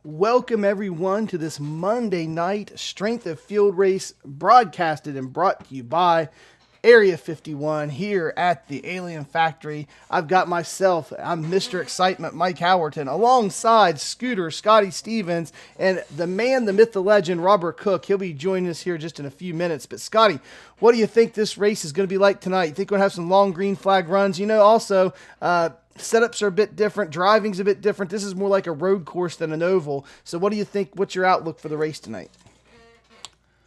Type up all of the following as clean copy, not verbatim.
Welcome, everyone, to this Monday night Strength of Field race broadcasted and brought to you by Area 51 here at the Alien Factory. I've got I'm Mr. Excitement, Mike Howerton, alongside Scooter, Scotty Stevens, and the man, the myth, the legend, Robert Cook. He'll be joining us here just in a few minutes. But, Scotty, what do you think this race is going to be like tonight? You think we'll have some long green flag runs? Setups are a bit different. Driving's a bit different. This is more like a road course than an oval. So what do you think? What's your outlook for the race tonight?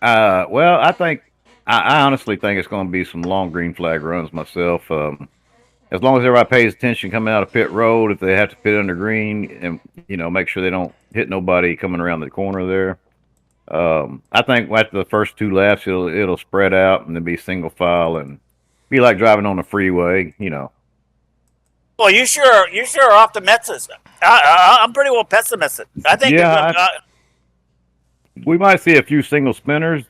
Well, I honestly think it's going to be some long green flag runs myself. As long as everybody pays attention coming out of pit road, if they have to pit under green, and make sure they don't hit nobody coming around the corner there. I think after the first two laps, it'll spread out and then be single file and be like driving on the freeway. Well, you sure are optimistic. I'm pretty well pessimistic. I think we might see a few single spinners,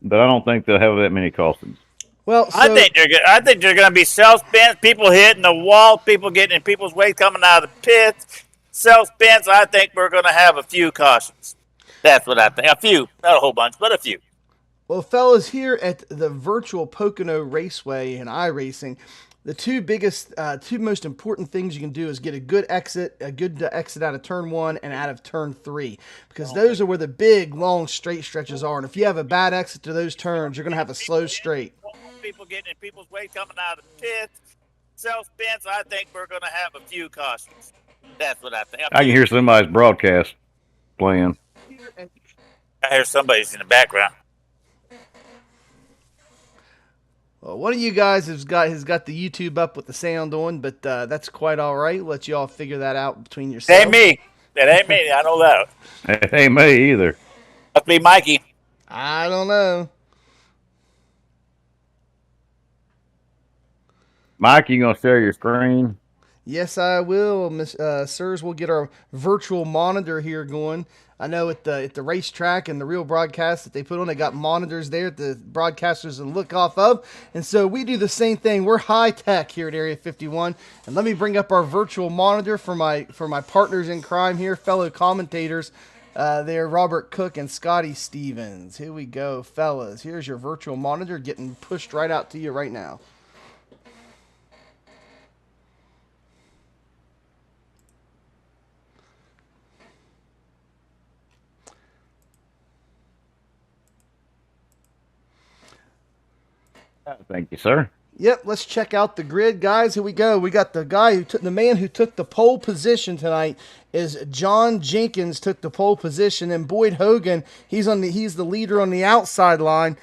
but I don't think they'll have that many cautions. Well, I think they're going to be self spins, people hitting the wall, people getting in people's way coming out of the pits. Self spins. I think we're going to have a few cautions. That's what I think. A few, not a whole bunch, but a few. Well, fellas, here at the virtual Pocono Raceway in iRacing, the two most important things you can do is get a good exit out of turn 1 and out of turn 3, because those are where the big, long, straight stretches are. And if you have a bad exit to those turns, you're going to have a slow straight. People getting in people's way coming out of the pits. Self spins. I think we're going to have a few cautions. That's what I think. I can hear somebody's broadcast playing. I hear somebody's in the background. Well, one of you guys has got the YouTube up with the sound on, but that's quite all right. Let you all figure that out between yourselves. Ain't me. That ain't me. I know that. It ain't me either. Must be Mikey. I don't know. Mike, you gonna share your screen? Yes, I will, sirs. We'll get our virtual monitor here going. I know at the racetrack and the real broadcast that they put on, they got monitors there that the broadcasters can look off of. And so we do the same thing. We're high tech here at Area 51. And let me bring up our virtual monitor for my partners in crime here, fellow commentators. They're Robert Cook and Scotty Stevens. Here we go, fellas. Here's your virtual monitor getting pushed right out to you right now. Thank you, sir. Yep, let's check out the grid, guys. Here we go. We got the man who took the pole position tonight is John Jenkins. Took the pole position, and Boyd Hogan, he's the leader on the outside line.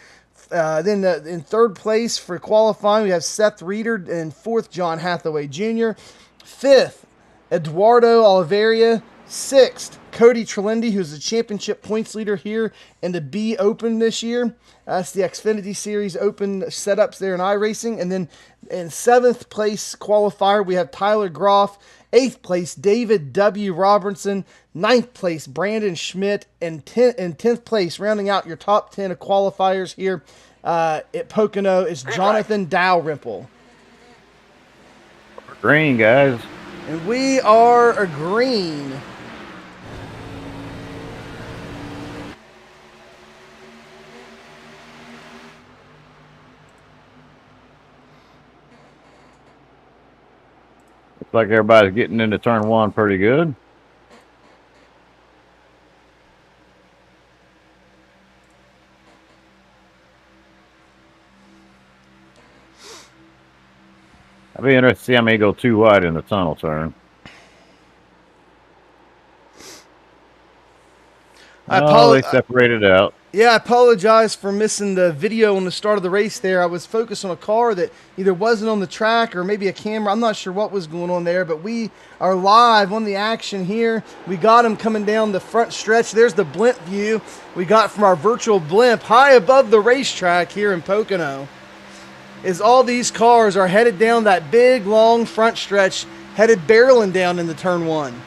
Then in third place for qualifying, we have Seth Reeder, and fourth John Hathaway Jr. Fifth, Eduardo Oliveira. Sixth, Cody Trelendi, who's the championship points leader here in the B Open this year. That's the Xfinity Series Open setups there in iRacing. And then in seventh place qualifier, we have Tyler Groff. Eighth place, David W. Robertson. Ninth place, Brandon Schmidt. And 10th place, rounding out your top 10 of qualifiers here at Pocono, is Jonathan Dalrymple. Green, guys. And we are a green. Looks like everybody's getting into turn 1 pretty good. I'll be interested to see how many go too wide in the tunnel turn. They separated out. Yeah, I apologize for missing the video on the start of the race there. I was focused on a car that either wasn't on the track or maybe a camera. I'm not sure what was going on there, but we are live on the action here. We got him coming down the front stretch. There's the blimp view we got from our virtual blimp high above the racetrack here in Pocono. As all these cars are headed down that big, long front stretch, headed barreling down into turn 1.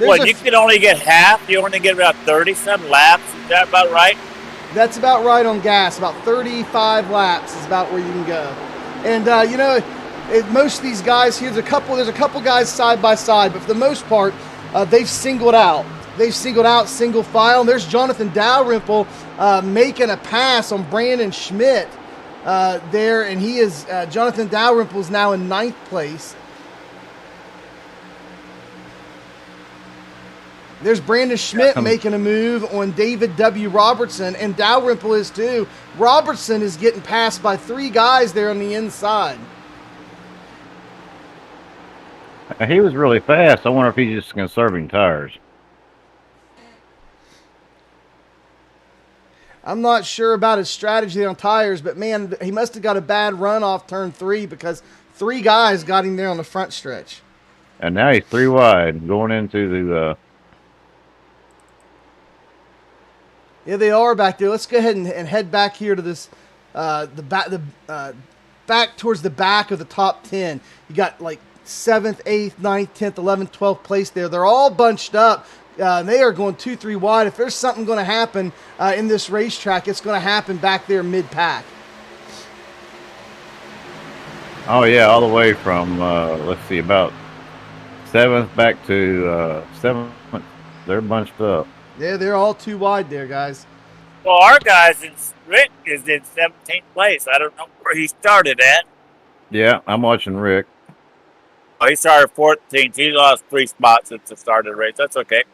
What, you can only get half? You only get about 30-some laps? Is that about right? That's about right on gas. About 35 laps is about where you can go. And, most of these guys here, there's a couple guys side by side, but for the most part, they've singled out. They've singled out single file. And there's Jonathan Dalrymple making a pass on Brandon Schmidt there. And he is, Jonathan Dalrymple is now in 9th place. There's Brandon Schmidt making a move on David W. Robertson, and Dalrymple is too. Robertson is getting passed by 3 guys there on the inside. He was really fast. I wonder if he's just conserving tires. I'm not sure about his strategy on tires, but man, he must have got a bad run off turn 3 because 3 guys got him there on the front stretch. And now he's 3 wide going into the... Yeah, they are back there. Let's go ahead and head back here to this, back towards the back of the top 10. You got like 7th, 8th, 9th, 10th, 11th, 12th place there. They're all bunched up. They are going 2, 3 wide. If there's something going to happen in this racetrack, it's going to happen back there mid-pack. Oh, yeah, all the way from, let's see, about 7th back to 7th. They're bunched up. Yeah, they're all 2 wide there, guys. Well, our Rick is in 17th place. I don't know where he started at. Yeah, I'm watching Rick. Oh, he started 14th. He lost 3 spots since the start of the race. That's okay.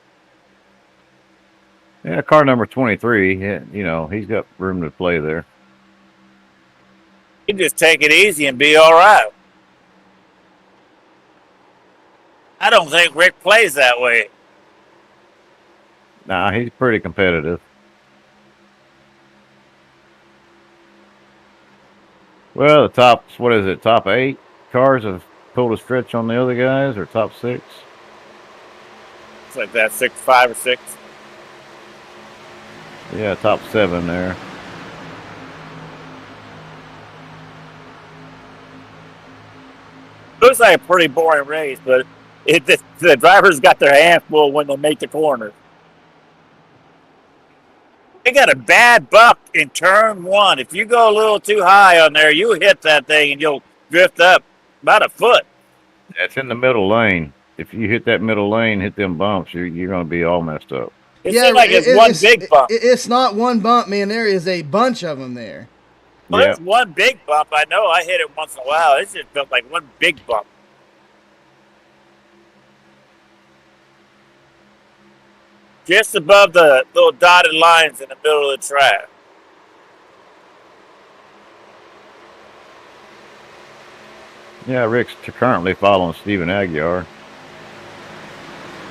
Yeah, car number 23, he's got room to play there. You just take it easy and be all right. I don't think Rick plays that way. Nah, he's pretty competitive. Well, the top 8 cars have pulled a stretch on the other guys, or top 6? It's like that, 5 or 6. Yeah, top 7 there. Looks like a pretty boring race, but the drivers got their hands full when they make the corner. They got a bad buck in turn 1. If you go a little too high on there, you hit that thing and you'll drift up about a foot. That's in the middle lane. If you hit that middle lane, hit them bumps, you're going to be all messed up. It seems like it's one big bump. It's not one bump, man. There is a bunch of them there. Well, there's one big bump. I know. I hit it once in a while. It just felt like one big bump. Just above the little dotted lines in the middle of the track. Yeah, Rick's currently following Stephen Aguiar.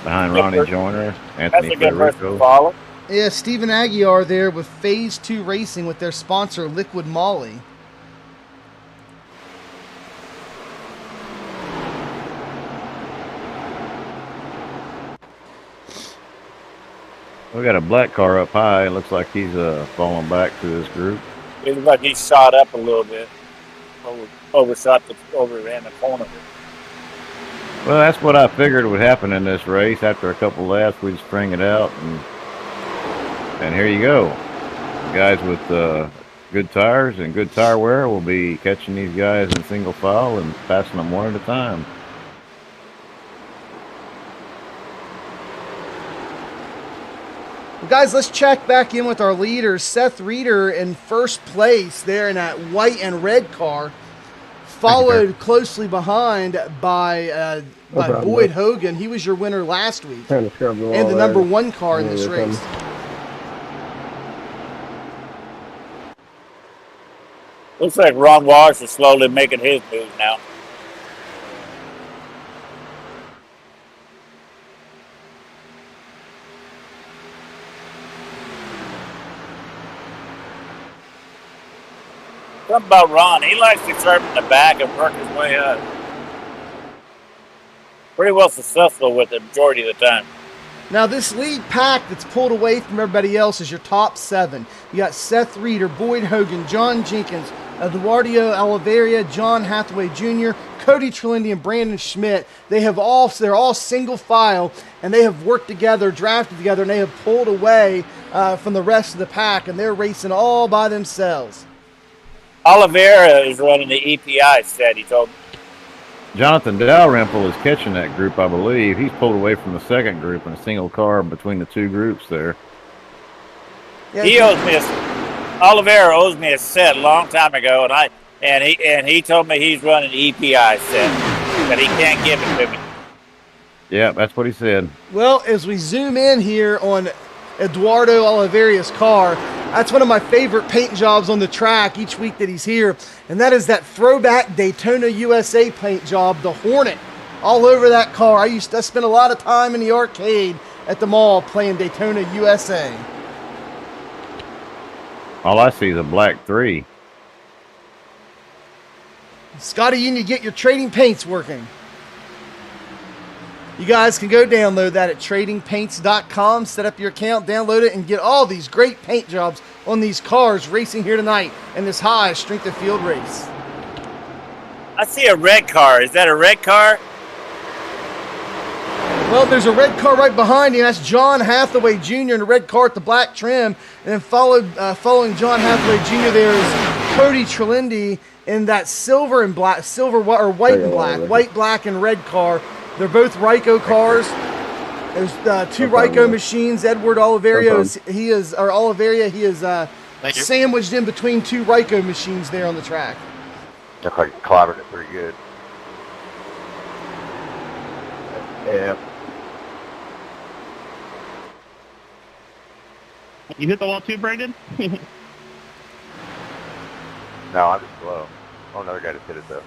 Behind Ronnie Joyner, Anthony That's a good person to Federico. follow. Yeah, Stephen Aguiar there with Phase 2 Racing with their sponsor, Liquid Molly. We got a black car up high. It looks like he's falling back to this group. It looks like he shot up a little bit. Overshot in the corner. Well, that's what I figured would happen in this race. After a couple laps, we'd string it out, and here you go. Guys with good tires and good tire wear will be catching these guys in single file and passing them one at a time. Well, guys, let's check back in with our leaders. Seth Reeder in first place there in that white and red car, followed closely behind by Boyd Hogan. He was your winner last week, and the number 1 car in this race. Looks like Ron Walsh is slowly making his move now. Something about Ron. He likes to serve in the back and work his way up. Pretty well successful with it the majority of the time. Now, this lead pack that's pulled away from everybody else is your top 7. You got Seth Reeder, Boyd Hogan, John Jenkins, Eduardo Oliveira, John Hathaway Jr., Cody Trelindi, and Brandon Schmidt. They're all single file, and they have worked together, drafted together, and they have pulled away from the rest of the pack, and they're racing all by themselves. Oliveira is running the EPI set, he told me. Jonathan Dalrymple is catching that group, I believe. He's pulled away from the second group in a single car between the two groups there. Yeah, Oliveira owes me a set a long time ago, and he told me he's running EPI set, that he can't give it to me. Yeah, that's what he said. Well, as we zoom in here on Eduardo Oliveira's car, that's one of my favorite paint jobs on the track each week that he's here, and that is that throwback Daytona USA paint job, the Hornet, all over that car. I spent a lot of time in the arcade at the mall playing Daytona USA. All I see is a black 3. Scotty, you need to get your trading paints working. You guys can go download that at tradingpaints.com, set up your account, download it, and get all these great paint jobs on these cars racing here tonight in this high strength of field race. I see a red car. Is that a red car? Well, there's a red car right behind you. That's John Hathaway Jr. in the red car with the black trim. And then following John Hathaway Jr. there is Cody Trelindi in that white, black, and red car. They're both Ryko cars. There's two Ryko machines. Edward Oliveira, he is sandwiched in between two Ryko machines there on the track. Looks like he clobbered it pretty good. Yeah. You hit the wall too, Brandon? No, I'm just slow. Oh, another guy just hit it though.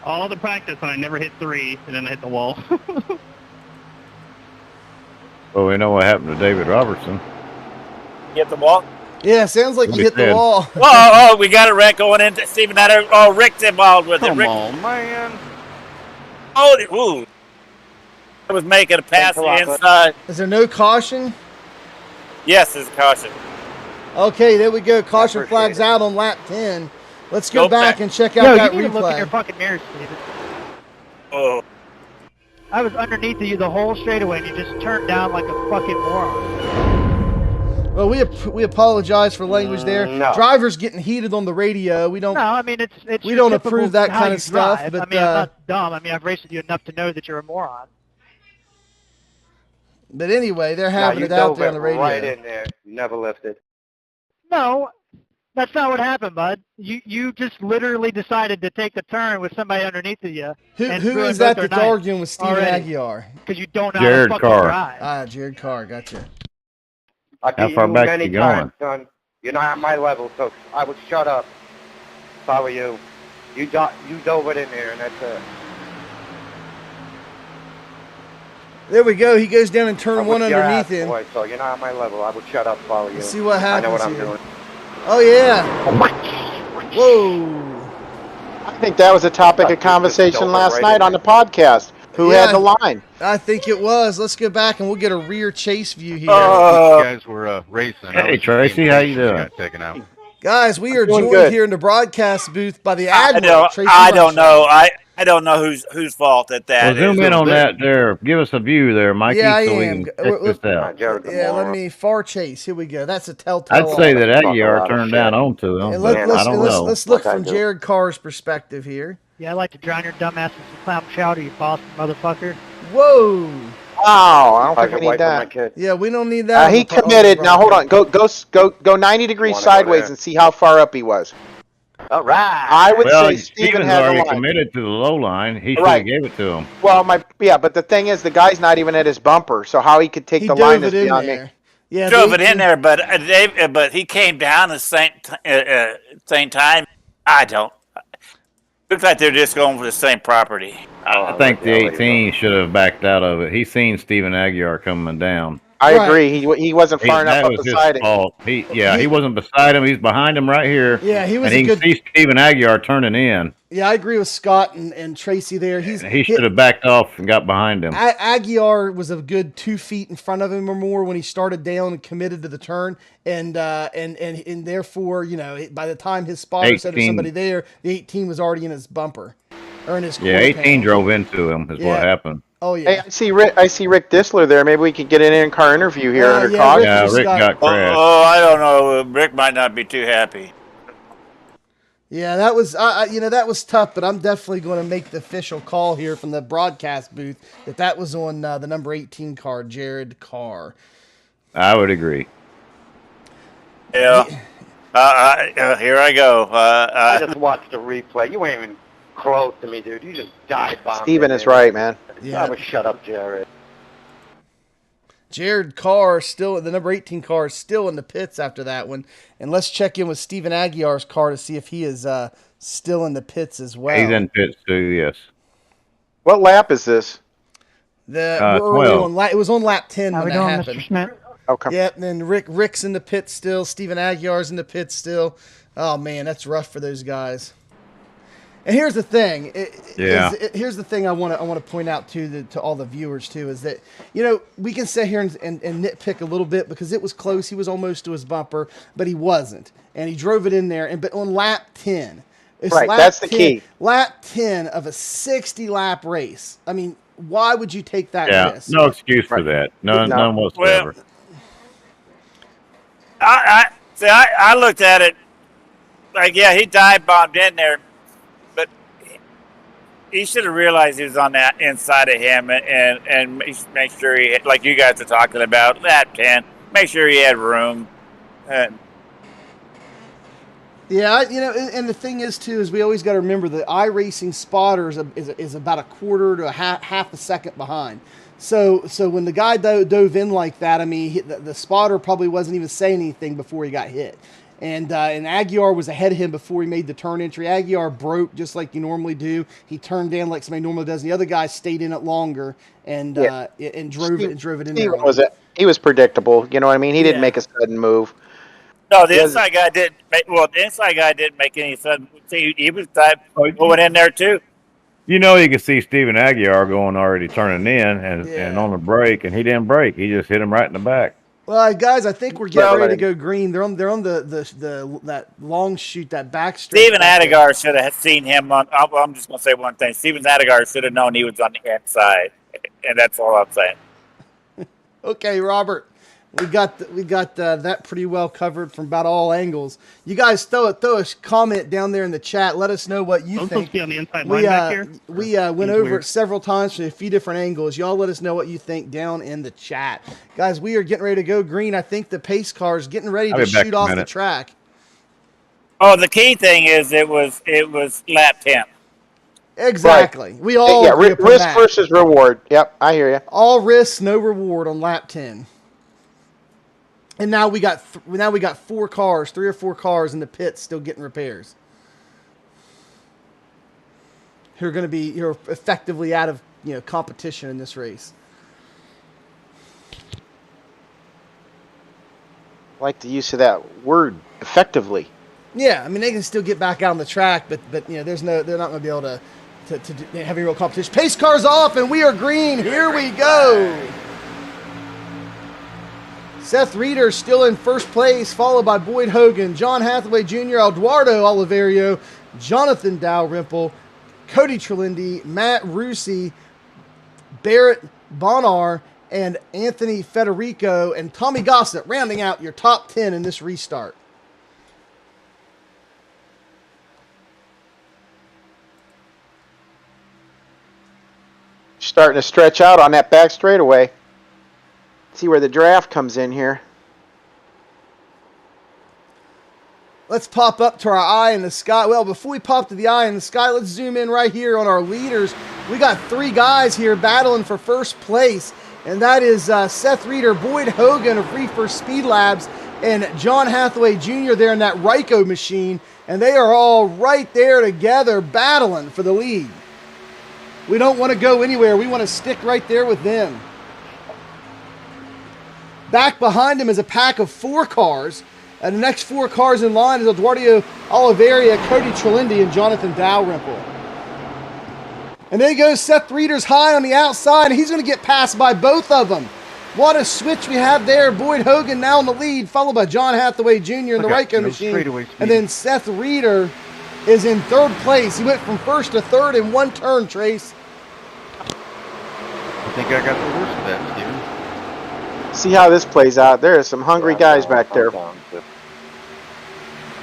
All the practice, and I never hit 3, and then I hit the wall. Well, we know what happened to David Robertson. You hit the wall? Yeah, sounds like you hit the wall. Oh, we got a wreck going into Stephen Adder. Oh, Rick's involved with it. Come Rick. on, man. Oh, ooh. I was making a pass to the inside. Is there no caution? Yes, there's a caution. Okay, there we go. Caution flags out on lap 10. Let's go back and check out that you need to look in your replay. fucking mirrors, Steven. Oh. I was underneath of you the whole straightaway, and you just turned down like a fucking moron. Well, we apologize for language there. No. Drivers getting heated on the radio. We don't. No, I mean it's We your don't typical approve that how kind you of stuff, drive. but, I mean, I'm not dumb. I mean, I've raced with you enough to know that you're a moron. But anyway, they're having it out there on the radio. Right in there. Never lifted. No, that's not what happened, bud. You just literally decided to take the turn with somebody underneath of you. Who is that that's arguing with Steven Aguiar? Because you don't know Jared how to fucking Carr. drive. Jared Carr, gotcha. I How beat far you back many you going? times, son. You're not at my level, so I would shut up if I were you. You dove it in there, and that's it. There we go. He goes down in turn I'm one with your underneath ass, him. boy, so you're not at my level. I would shut up if I were you. Let's see what happens I know what I'm here. doing. Oh, yeah. Whoa. I think that was a topic of conversation last night on the podcast. Who had the line? I think it was. Let's go back and we'll get a rear chase view here. You guys were racing. Hey, Tracy, how you doing? Got taken out. Guys, we are doing joined good. here in the broadcast booth by the I Admiral. Tracy don't know. I don't know whose fault that Well, is. zoom in on that there. Give us a view there, Mikey, Yeah, I so we am. can check this out. Yeah, let me far chase. Here we go. That's a telltale. I'd say that Talk a lot Aguiar of turned shit. down onto him, And but I don't know. let's look Like I from do. Jared Carr's perspective here. Yeah, I like to drown your dumb ass in some clown chowder, you Boston motherfucker. Whoa. Oh, I don't I think we can wait need for my that. kid. Yeah, we don't need that. He on the committed. Now hold on. broadcast. Go 90 degrees Wanna go sideways there? and see how far up he was. All right. I would Well, say Steven Stevens had the already line. committed to the low line. He should Right. have gave it to him. Well, but the thing is, the guy's not even at his bumper, so how he could take He the dove line it is in beyond me. there. Yeah, Drove it in there, but he came down at the same time. I don't. Looks like they're just going for the same property. I think the 18 should have backed out of it. He seen Stephen Aguiar coming down. I Right. agree. He wasn't far enough That up was his beside him. fault. He wasn't beside him. He's behind him right here. Yeah, he was and a he good. can see Stephen Aguiar turning in. Yeah, I agree with Scott and Tracy there. He should have backed off and got behind him. Aguiar was a good 2 feet in front of him or more when he started down and committed to the turn, and therefore, by the time his spotter said there's somebody there, the 18 was already in his bumper or in his quarter 18 panel. drove into him is what happened. Oh yeah. Hey, I see Rick Disler there. Maybe we could get an in-car interview here under caution. Rick got crashed. I don't know. Rick might not be too happy. Yeah, that was that was tough, but I'm definitely going to make the official call here from the broadcast booth that was on the number 18 car, Jared Carr. I would agree. Yeah. Here I go. I just watched the replay. You ain't even close to me, dude. You just dive bombed. Steven is right, man. Yeah. I would shut up, Jared. Jared Carr the number 18 car is still in the pits after that one. And let's check in with Stephen Aguiar's car to see if he is still in the pits as well. He's in pits too, yes. What lap is this? It was on lap 10 when that happened. Mr. Schmidt? Okay. Yep, and then Rick's in the pits still. Stephen Aguiar's in the pits still. Oh, man, that's rough for those guys. And here's the thing. Here's the thing I want to point out to all the viewers too is that we can sit here and nitpick a little bit because it was close. He was almost to his bumper, but he wasn't, and he drove it in there. But on lap 10, that's the key. Lap 10 of a 60-lap race. I mean, why would you take that risk? No excuse for that. None whatsoever. Well, I looked at it like, he dive bombed in there. He should have realized he was on that inside of him and make sure he, like you guys are talking about, lap 10, make sure he had room. Yeah, and the thing is, too, is we always got to remember the iRacing spotter is about a quarter to a half a second behind. So when the guy dove in like that, I mean, the spotter probably wasn't even saying anything before he got hit. And Aguiar was ahead of him before he made the turn entry. Aguiar broke just like you normally do. He turned in like somebody normally does. And the other guy stayed in it longer and drove it in there. He was predictable. You know what I mean? He didn't make a sudden move. No, the inside guy didn't make. Well, the inside guy didn't make any sudden. He was going in there too. You can see Stephen Aguiar already turning in and on the brake, and he didn't brake. He just hit him right in the back. Well, guys, I think we're getting ready to go green. They're on the that long shoot, that back straight. Stephen Aguiar should have seen him on. I'm just going to say one thing. Stephen Aguiar should have known he was on the inside, and that's all I'm saying. Okay, Robert, we got that pretty well covered from about all angles. You guys throw a comment down there in the chat. Let us know what you think. Be on the inside line back here? We went over it several times from a few different angles. Y'all let us know what you think down in the chat. Guys, we are getting ready to go green. I think the pace car is getting ready to shoot off the track. Oh, the key thing is it was lap 10. Exactly. Right. We all risk versus reward. Yep, I hear you. All risk, no reward on lap 10. And now we got 3 or 4 cars in the pits still getting repairs. Who are going to be effectively out of competition in this race. I like the use of that word, effectively. Yeah, I mean they can still get back out on the track, but they're not going to be able to have any real competition. Pace car's off, and we are green. Here we go. Seth Reeder still in first place, followed by Boyd Hogan, John Hathaway Jr., Eduardo Oliverio, Jonathan Dalrymple, Cody Trelindi, Matt Rusi, Barrett Bonar, and Anthony Federico, and Tommy Gossett rounding out your top 10 in this restart. Starting to stretch out on that back straightaway. See where the draft comes in here. Let's pop up to our eye in the sky. Well, before we pop to the eye in the sky, let's zoom in right here on our leaders. We got 3 guys here battling for first place, and that is Seth Reeder, Boyd Hogan of Reefer Speed Labs, and John Hathaway Jr. there in that Ryko machine, and they are all right there together battling for the lead. We don't want to go anywhere. We want to stick right there with them. Back behind him is a pack of 4 cars, And the next 4 cars in line is Eduardo Oliveira, Cody Trelindi, and Jonathan Dalrymple. And there goes Seth Reeder's high on the outside, and he's going to get passed by both of them. What a switch we have there. Boyd Hogan now in the lead, followed by John Hathaway Jr. in the Ryko machine. And then Seth Reeder is in 3rd place. He went from 1st to 3rd in 1 turn, Trace. I think I got the worst of that, Steven. See how this plays out. There are some hungry guys back there.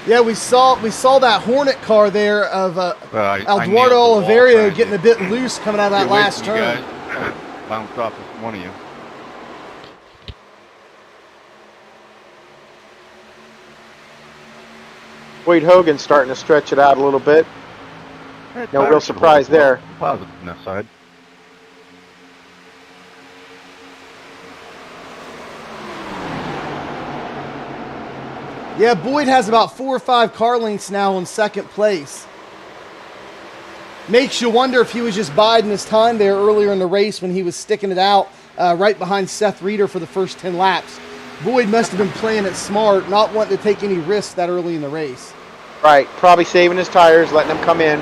Yeah, we saw that Hornet car there of Eduardo Oliveira getting a bit loose coming out of that last turn. Bounced off of one of you. Wade Hogan's starting to stretch it out a little bit. No real surprise there. Positive on that side. Yeah, Boyd has about 4 or 5 car lengths now in 2nd place. Makes you wonder if he was just biding his time there earlier in the race when he was sticking it out right behind Seth Reeder for the first 10 laps. Boyd must have been playing it smart, not wanting to take any risks that early in the race. Right, probably saving his tires, letting them come in.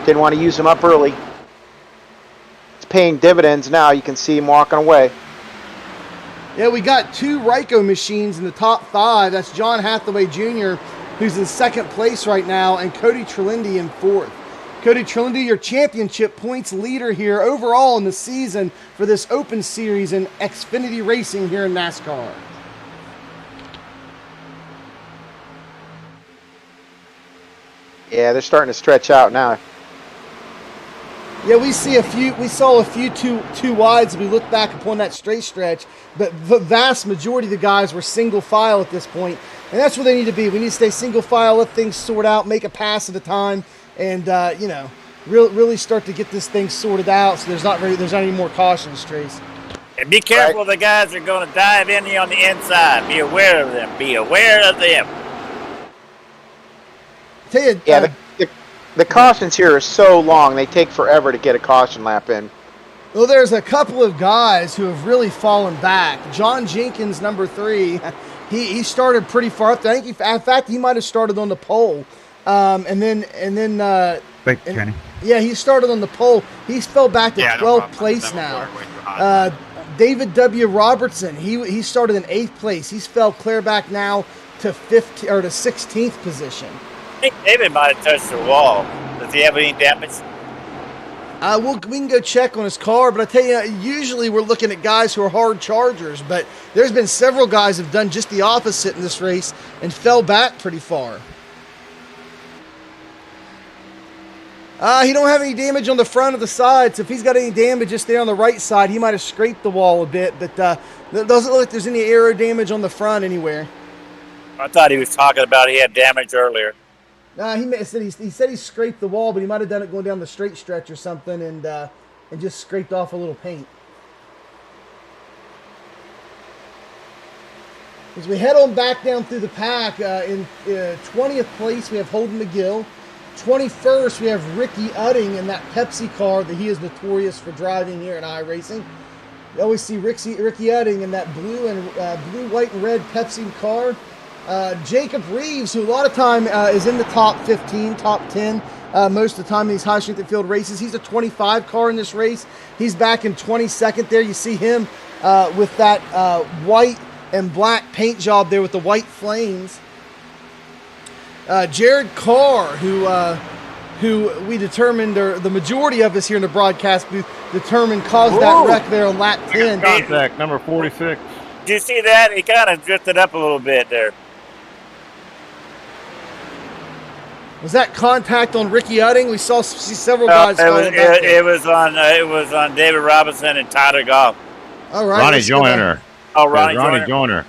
Didn't want to use them up early. It's paying dividends now. You can see him walking away. Yeah, we got 2 Ryko machines in the top 5. That's John Hathaway Jr., who's in 2nd place right now, and Cody Trelindi in 4th. Cody Trelindi, your championship points leader here overall in the season for this Open Series in Xfinity Racing here in NASCAR. Yeah, they're starting to stretch out now. Yeah, we saw a few two wides as we look back upon that straight stretch, but the vast majority of the guys were single file at this point, and that's where they need to be. We need to stay single file, let things sort out, make a pass at a time, and really start to get this thing sorted out. So there's not any more cautions, Trace. And be careful of the guys that are going to dive in you on the inside. Be aware of them. Be aware of them. Tell you, yeah, the cautions here are so long, they take forever to get a caution lap in. Well, there's a couple of guys who have really fallen back. John Jenkins, number 3, he started pretty far up there. I think in fact he might have started on the pole, and then Kenny. Yeah, he started on the pole. He's fell back to 12th place now. David W. Robertson, he started in 8th place. He's fell clear back now to 16th position. I think David might have touched the wall. Does he have any damage? We can go check on his car, but I tell you, usually we're looking at guys who are hard chargers, but there's been several guys who have done just the opposite in this race and fell back pretty far. He don't have any damage on the front or the sides. If he's got any damage just there on the right side, he might have scraped the wall a bit, but it doesn't look like there's any aero damage on the front anywhere. I thought he was talking about he had damage earlier. He said he scraped the wall, but he might have done it going down the straight stretch or something and just scraped off a little paint. As we head on back down through the pack, in 20th place we have Holden McGill. 21st we have Ricky Udding in that Pepsi car that he is notorious for driving here in iRacing. You always see Ricky Udding in that blue, white, and red Pepsi car. Jacob Reeves, who a lot of time is in the top 15, top 10 most of the time in these high-strength field races. He's a 25 car in this race. He's back in 22nd there. You see him with that white and black paint job there with the white flames. Jared Carr, who we determined, or the majority of us here in the broadcast booth determined caused that wreck there on lap 10. Contact number 46. Did you see that? He kind of drifted up a little bit there. Was that contact on Ricky Udding? We see several guys. It was on David Robinson and Tyler Goff. All right, Ronnie Joyner. Oh, Ronnie Joyner.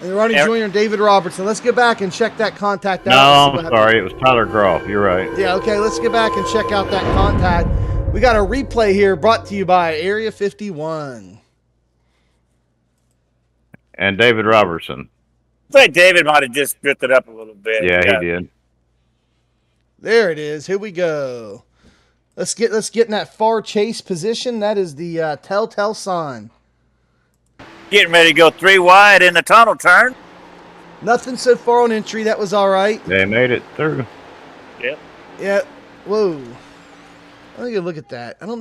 And Ronnie Joyner and David Robertson. Let's get back and check that contact out. No, I'm sorry. It was Tyler Groff. You're right. Yeah, okay. Let's get back and check out that contact. We got a replay here brought to you by Area 51. And David Robertson. I think David might have just drifted up a little bit. Yeah, he did. There it is. Here we go. Let's get in that far chase position. That is the telltale sign. Getting ready to go 3 wide in the tunnel turn. Nothing so far on entry. That was all right. They made it through. Yep. Yeah. Whoa. Let me go look at that. I don't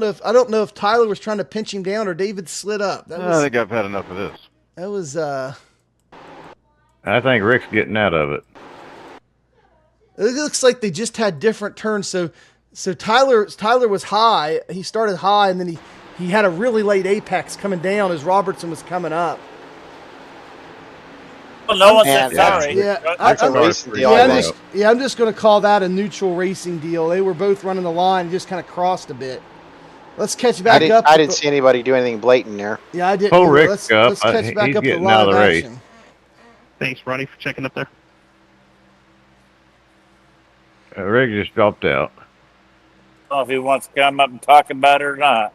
know if Tyler was trying to pinch him down or David slid up. I think I've had enough of this. That was I think Rick's getting out of it. It looks like they just had different turns. So Tyler was high. He started high, and then he had a really late apex coming down as Robertson was coming up. Well, no one said sorry. Yeah, That's a racing deal, I'm just going to call that a neutral racing deal. They were both running the line and just kind of crossed a bit. Let's catch back up. I didn't see anybody do anything blatant there. Yeah, I didn't. Pull Rick let's up. catch back He's up to getting out live of the race. action. Thanks, Ronnie, for checking up there. Rick just dropped out. I don't know if he wants to come up and talk about it or not.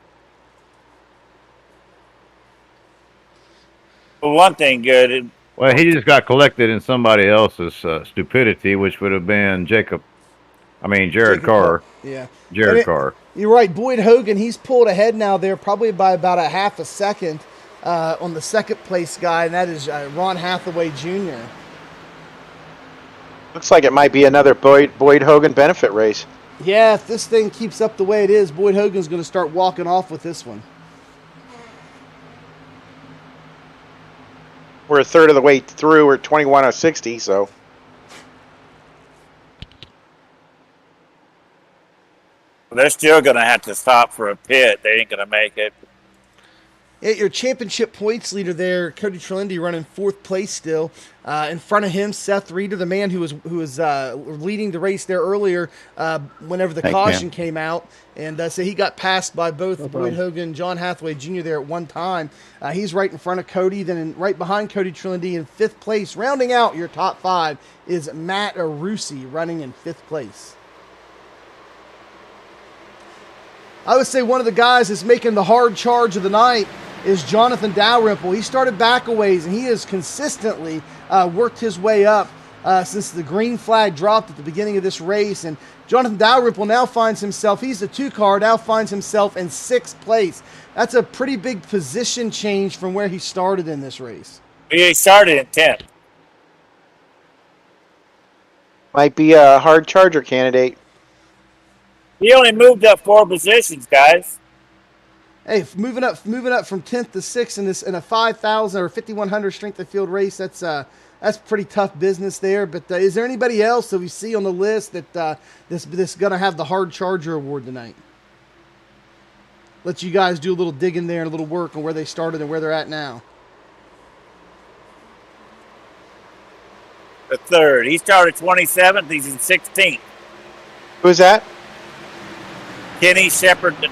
But one thing good. Well, he just got collected in somebody else's stupidity, which would have been Jared Carr. Yeah. Jared Carr. You're right. Boyd Hogan, he's pulled ahead now there probably by about a half a second on the second place guy, and that is Ron Hathaway Jr. Looks like it might be another Boyd Hogan benefit race. Yeah, if this thing keeps up the way it is, Boyd Hogan's going to start walking off with this one. We're a third of the way through. We're at 21 out of 60, so. They're still going to have to stop for a pit. They ain't going to make it. Yeah, your championship points leader there, Cody Trelendi, running fourth place still. In front of him, Seth Reeder, the man who was leading the race there earlier whenever the caution came out. And so he got passed by both Boyd Hogan and John Hathaway Jr. there at one time. He's right in front of Cody. Then right behind Cody Trelendi in fifth place, rounding out your top five, is Matt Arusi running in fifth place. I would say one of the guys that's making the hard charge of the night is Jonathan Dalrymple. He started back a ways, and he has consistently worked his way up since the green flag dropped at the beginning of this race. And Jonathan Dalrymple now finds himself, he's the 2-car, now finds himself in sixth place. That's a pretty big position change from where he started in this race. He started in 10th. Might be a hard charger candidate. He only moved up 4 positions, guys. Hey, moving up from 10th to 6th in a 5,000 or 5,100 strength of field race, that's pretty tough business there. But is there anybody else that we see on the list that this going to have the hard charger award tonight? Let you guys do a little digging there and a little work on where they started and where they're at now. The third. He started 27th. He's in 16th. Who's that? Kenny Shepard, the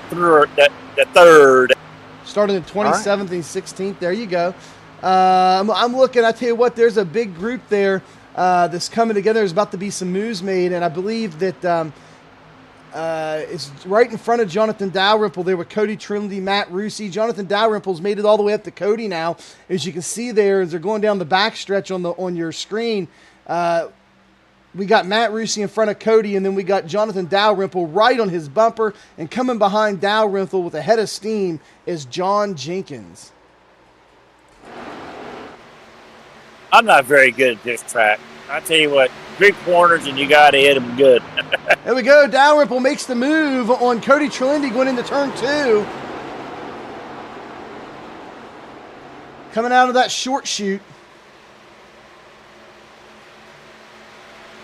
third. Started in 27th and 16th. There you go. I'm looking. I tell you what, there's a big group there that's coming together. There's about to be some moves made, and I believe that it's right in front of Jonathan Dalrymple there with Cody Trelendi, Matt Rusi. Jonathan Dalrymple's made it all the way up to Cody now. As you can see there, as they're going down the backstretch on your screen, we got Matt Rusi in front of Cody, and then we got Jonathan Dalrymple right on his bumper, and coming behind Dalrymple with a head of steam is John Jenkins. I'm not very good at this track. I tell you what, 3 corners and you got to hit them good. There we go. Dalrymple makes the move on Cody Trelendi going into turn 2. Coming out of that short chute.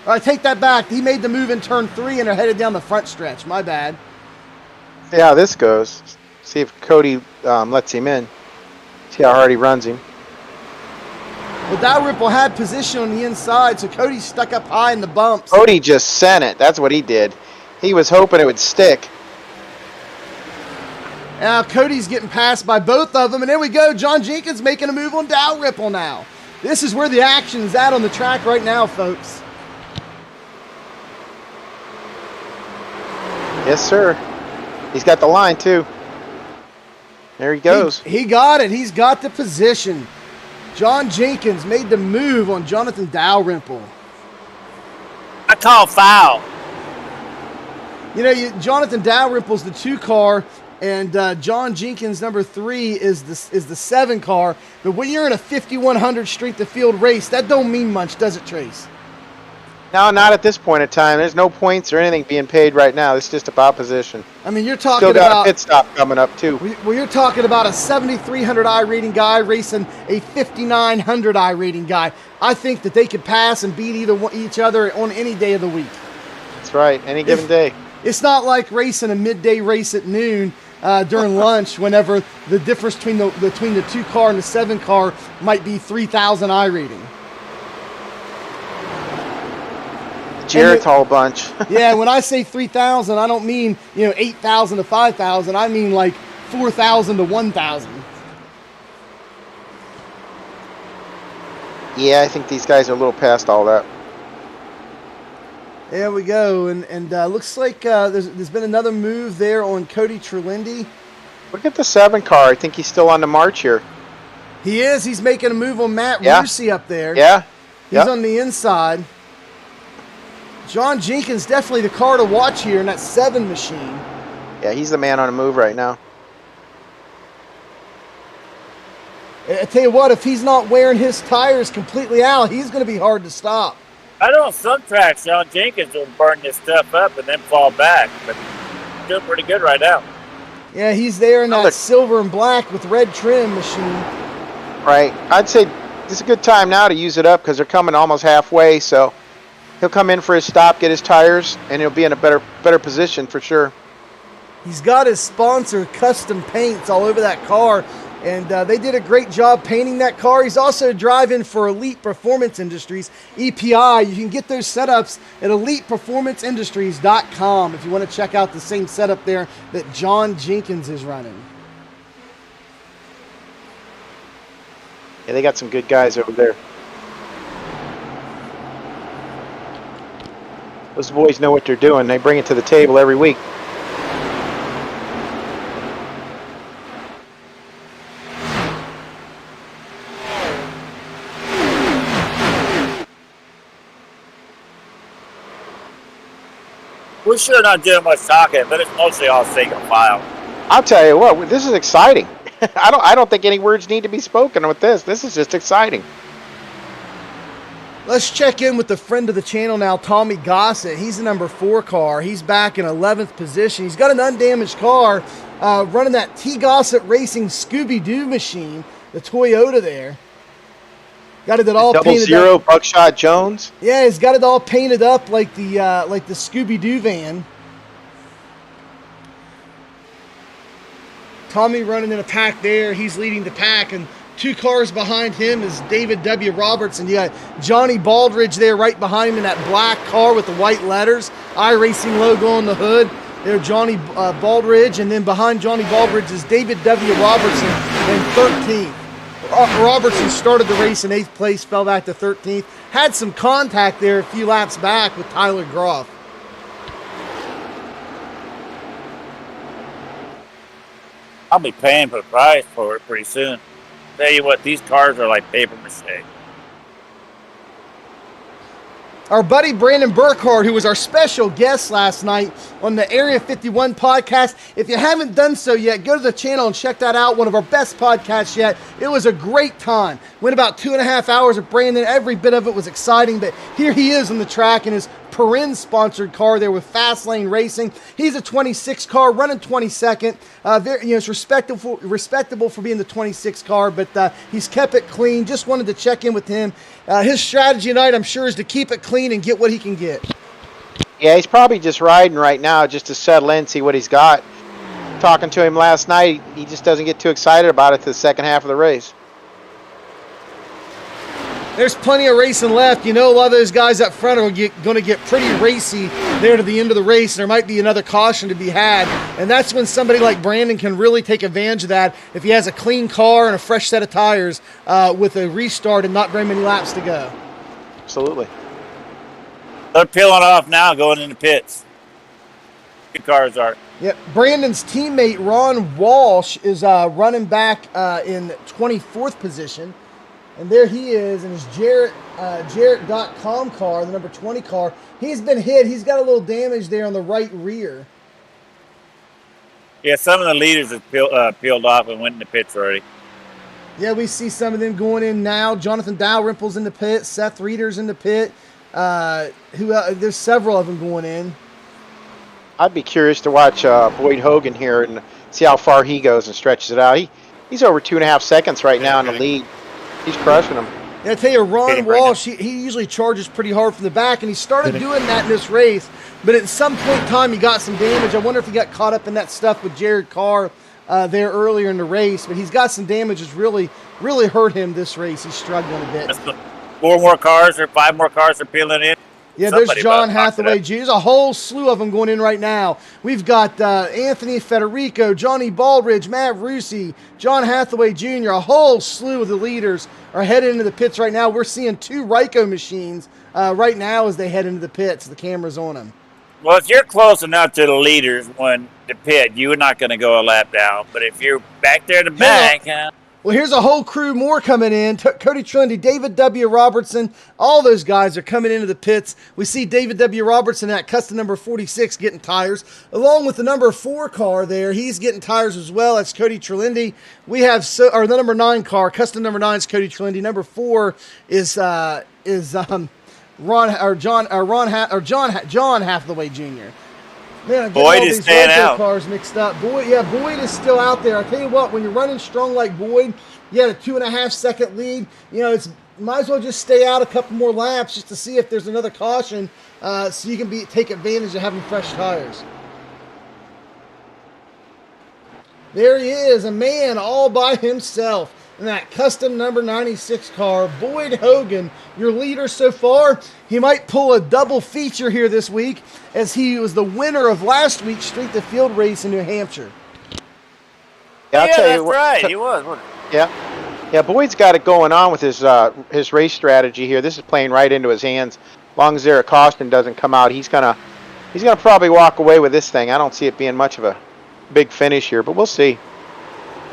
All right, take that back. He made the move in turn 3 and are headed down the front stretch. My bad. See how this goes. See if Cody lets him in. See how hard he runs him. Well, Dalrymple had position on the inside, so Cody stuck up high in the bumps. Cody just sent it. That's what he did. He was hoping it would stick. Now Cody's getting passed by both of them, and there we go. John Jenkins making a move on Dalrymple now. This is where the action is at on the track right now, folks. Yes, sir. He's got the line, too. There he goes. He got it. He's got the position. John Jenkins made the move on Jonathan Dalrymple. I call foul. You know, Jonathan Dalrymple's the 2-car. And John Jenkins, number 3, is the 7 car. But when you're in a 5,100 street to field race, that don't mean much, does it, Trace? No, not at this point in time. There's no points or anything being paid right now. It's just about position. I mean, you're talking Still got about a pit stop coming up too. Well, you're talking about a 7,300 iRating guy racing a 5,900 iRating guy. I think that they could pass and beat each other on any day of the week. That's right, any given day. It's not like racing a midday race at noon during lunch, whenever the difference between the 2 car and the 7 car might be 3,000 iRating. Jarrett's whole bunch. Yeah, when I say 3,000, I don't mean 8,000 to 5,000. I mean like 4,000 to 1,000. Yeah, I think these guys are a little past all that. There we go, and looks like there's been another move there on Cody Trelindi. Look at the 7 car. I think he's still on the march here. He is. He's making a move on Matt Rusey up there. Yeah. He's on the inside. John Jenkins definitely the car to watch here in that 7 machine. Yeah, he's the man on the move right now. I tell you what, if he's not wearing his tires completely out, he's going to be hard to stop. I know on some tracks, John Jenkins will burn this stuff up and then fall back, but he's doing pretty good right now. Yeah, he's there in that silver and black with red trim machine. Right. I'd say this is a good time now to use it up because they're coming almost halfway, so he'll come in for his stop, get his tires, and he'll be in a better position for sure. He's got his sponsor custom paints all over that car, and they did a great job painting that car. He's also driving for Elite Performance Industries, EPI. You can get those setups at ElitePerformanceIndustries.com if you want to check out the same setup there that John Jenkins is running. Yeah, they got some good guys over there. Those boys know what they're doing. They bring it to the table every week. We're sure not doing much talking, but it's mostly all single file. I'll tell you what, this is exciting. I don't think any words need to be spoken with this. This is just exciting. Let's check in with the friend of the channel now, Tommy Gossett. He's the number 4 car. He's back in 11th position. He's got an undamaged car running that T. Gossett Racing Scooby-Doo machine, the Toyota there. Got it all painted Double up. Buckshot Jones. Yeah, he's got it all painted up like the Scooby-Doo van. Tommy running in a pack there. He's leading the pack, and 2 cars behind him is David W. Robertson. You got Johnny Baldridge there right behind him in that black car with the white letters, iRacing logo on the hood. There, Johnny Baldridge, and then behind Johnny Baldridge is David W. Robertson in 13th. Robertson started the race in 8th place, fell back to 13th. Had some contact there a few laps back with Tyler Groff. I'll be paying for the price for it pretty soon. Tell you what, these cars are like paper mache. Our buddy Brandon Burkhardt, who was our special guest last night on the Area 51 podcast. If you haven't done so yet, go to the channel and check that out. One of our best podcasts yet. It was a great time. Went about 2.5 hours with Brandon. Every bit of it was exciting, but here he is on the track in his Perrin sponsored car there with Fastlane Racing. He's a 26 car running 22nd. It's respectable for being the 26 car, but he's kept it clean. Just wanted to check in with him. His strategy tonight, I'm sure, is to keep it clean and get what he can get. Yeah, he's probably just riding right now just to settle in, see what he's got. Talking to him last night, he just doesn't get too excited about it to the second half of the race. There's plenty of racing left. You know, a lot of those guys up front are going to get pretty racy there to the end of the race. There might be another caution to be had, and that's when somebody like Brandon can really take advantage of that if he has a clean car and a fresh set of tires with a restart and not very many laps to go. Absolutely. They're peeling off now, going into pits. Good cars are. Yep. Brandon's teammate Ron Walsh is running back in 24th position. And there he is in his Jarrett.com car, the number 20 car. He's been hit. He's got a little damage there on the right rear. Yeah, some of the leaders have peeled off and went in the pits already. Yeah, we see some of them going in now. Jonathan Dalrymple's in the pit. Seth Reeder's in the pit. There's several of them going in. I'd be curious to watch Boyd Hogan here and see how far he goes and stretches it out. He's over 2.5 seconds right now in the lead. He's crushing them. Yeah, I tell you, Ron Walsh, he usually charges pretty hard from the back, and he started doing that in this race, but at some point in time, he got some damage. I wonder if he got caught up in that stuff with Jared Carr there earlier in the race, but he's got some damage that's really, really hurt him this race. He's struggling a bit. 5 more cars are peeling in. Yeah, there's John Hathaway Jr. There's a whole slew of them going in right now. We've got Anthony Federico, Johnny Baldridge, Matt Rusi, John Hathaway Jr. A whole slew of the leaders are headed into the pits right now. We're seeing 2 Ryko machines right now as they head into the pits. The camera's on them. Well, if you're close enough to the leaders when the pit, you're not going to go a lap down. But if you're back there in the back... Well, here's a whole crew more coming in. Cody Trinity, David W. Robertson, all those guys are coming into the pits. We see David W. Robertson at custom number 46 getting tires, along with the number 4 car there. He's getting tires as well. That's Cody Trelindi. We have the number 9 car, custom number 9 is Cody Trelindi. Number 4 is John Hathaway Jr. Man, I'm getting all these Ryko cars mixed up. Boyd is still out there. I tell you what, when you're running strong like Boyd, you had a 2.5 second lead. You know, might as well just stay out a couple more laps just to see if there's another caution, so you can take advantage of having fresh tires. There he is, a man all by himself in that custom number 96 car. Boyd Hogan, your leader so far. He might pull a double feature here this week, as he was the winner of last week's Street to Field race in New Hampshire. Yeah, that's right. He was. Yeah. Boyd's got it going on with his race strategy here. This is playing right into his hands. As long as there a caution doesn't come out, he's gonna probably walk away with this thing. I don't see it being much of a big finish here, but we'll see.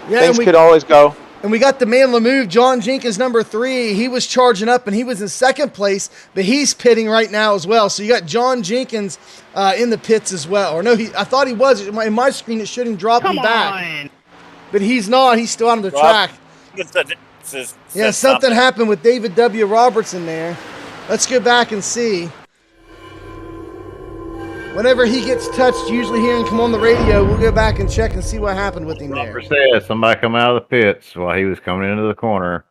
Yeah, things could always go. And we got the man Lemove, John Jenkins, number 3. He was charging up, and he was in second place, but he's pitting right now as well. So you got John Jenkins in the pits as well. Or no, I thought he was. In my screen, it shouldn't drop him back. But he's not. He's still on the track. Yeah, something happened with David W. Robertson there. Let's go back and see. Whenever he gets touched, usually here and come on the radio, we'll go back and check and see what happened with him there. Robert said somebody come out of the pits while he was coming into the corner.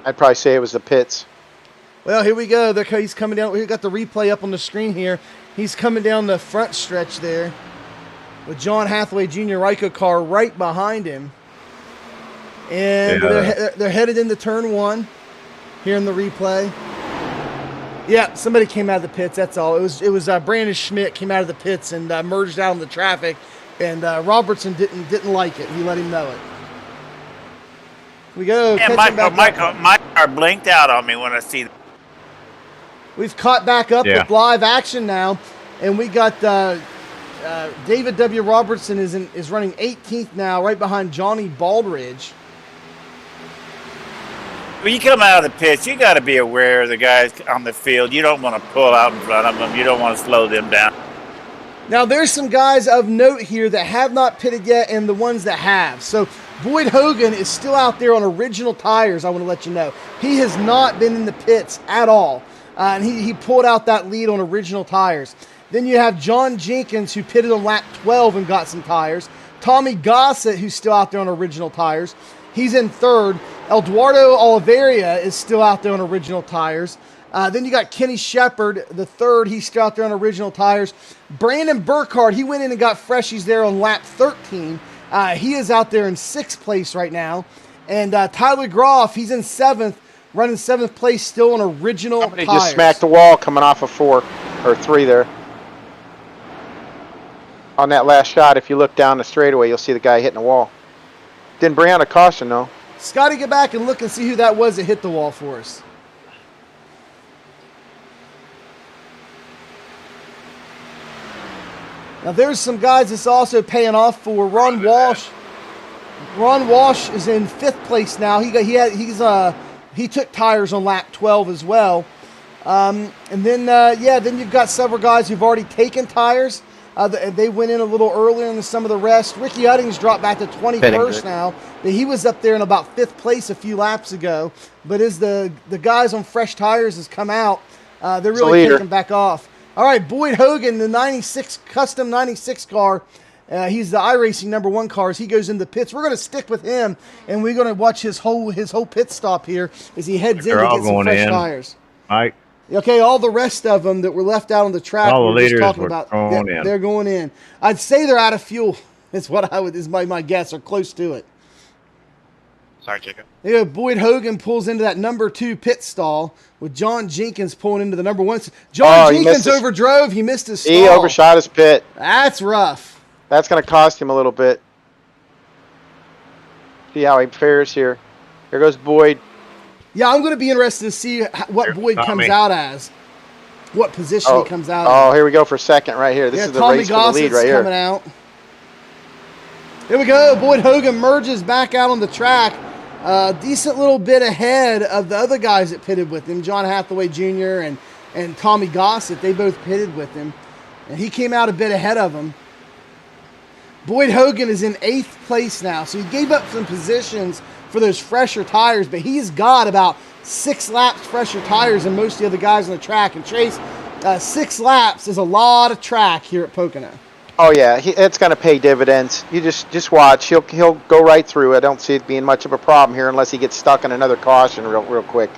I'd probably say it was the pits. Well, here we go. He's coming down. We've got the replay up on the screen here. He's coming down the front stretch there with John Hathaway Jr. Ryko car right behind him. And they're headed into turn 1 here in the replay. Yeah, somebody came out of the pits. That's all. It was Brandon Schmidt came out of the pits and merged out in the traffic, and Robertson didn't like it. He let him know it. We go. Yeah, my car blinked out on me when I see that. We've caught back up with live action now, and we got David W. Robertson is running 18th now, right behind Johnny Baldridge. When you come out of the pits, you got to be aware of the guys on the field. You don't want to pull out in front of them. You don't want to slow them down. Now, there's some guys of note here that have not pitted yet and the ones that have. So, Boyd Hogan is still out there on original tires, I want to let you know. He has not been in the pits at all. And he pulled out that lead on original tires. Then you have John Jenkins, who pitted on lap 12 and got some tires. Tommy Gossett, who's still out there on original tires. He's in third. Eduardo Oliveira is still out there on original tires. Then you got Kenny Shepard, the third. He's still out there on original tires. Brandon Burkhardt, he went in and got freshies there on lap 13. He is out there in 6th place right now. And Tyler Groff, he's in 7th, running 7th place still on original tires. Somebody just smacked the wall coming off of 4 or 3 there. On that last shot, if you look down the straightaway, you'll see the guy hitting the wall. Didn't bring out a caution, though. Scotty, get back and look and see who that was that hit the wall for us. Now, there's some guys that's also paying off for. Ron Walsh. Ron Walsh is in 5th place now. He took tires on lap 12 as well. And then, then you've got several guys who've already taken tires. They went in a little earlier than some of the rest. Ricky Uddings dropped back to 21st now. But he was up there in about 5th place a few laps ago. But as the guys on fresh tires has come out, they're really taking back off. All right, Boyd Hogan, the 96 custom 96 car. He's the iRacing #1 cars. He goes into pits. We're going to stick with him, and we're going to watch his whole pit stop here as he heads in to get some fresh tires. Mike. Okay, all the rest of them that were left out on the track, all the leaders talking were about, going in. They're going in. I'd say they're out of fuel. Is my guess, or close to it. Sorry, Jacob. Yeah, Boyd Hogan pulls into that #2 pit stall with John Jenkins pulling into the #1. John Jenkins overdrove. He missed his stall. He overshot his pit. That's rough. That's going to cost him a little bit. See how he fares here. Here goes Boyd. Yeah, I'm going to be interested to see what Boyd comes out as. What position he comes out Oh, here we go for second right here. This is the race for the lead right here. Coming out. Here we go. Boyd Hogan merges back out on the track. Decent little bit ahead of the other guys that pitted with him. John Hathaway Jr. and Tommy Gossett. They both pitted with him. And he came out a bit ahead of him. Boyd Hogan is in 8th place now. So he gave up some positions for those fresher tires, but he's got about 6 laps fresher tires than most of the other guys on the track. And Trace, 6 laps is a lot of track here at Pocono. Oh yeah, it's going to pay dividends. You just watch. He'll go right through. I don't see it being much of a problem here unless he gets stuck in another caution real quick.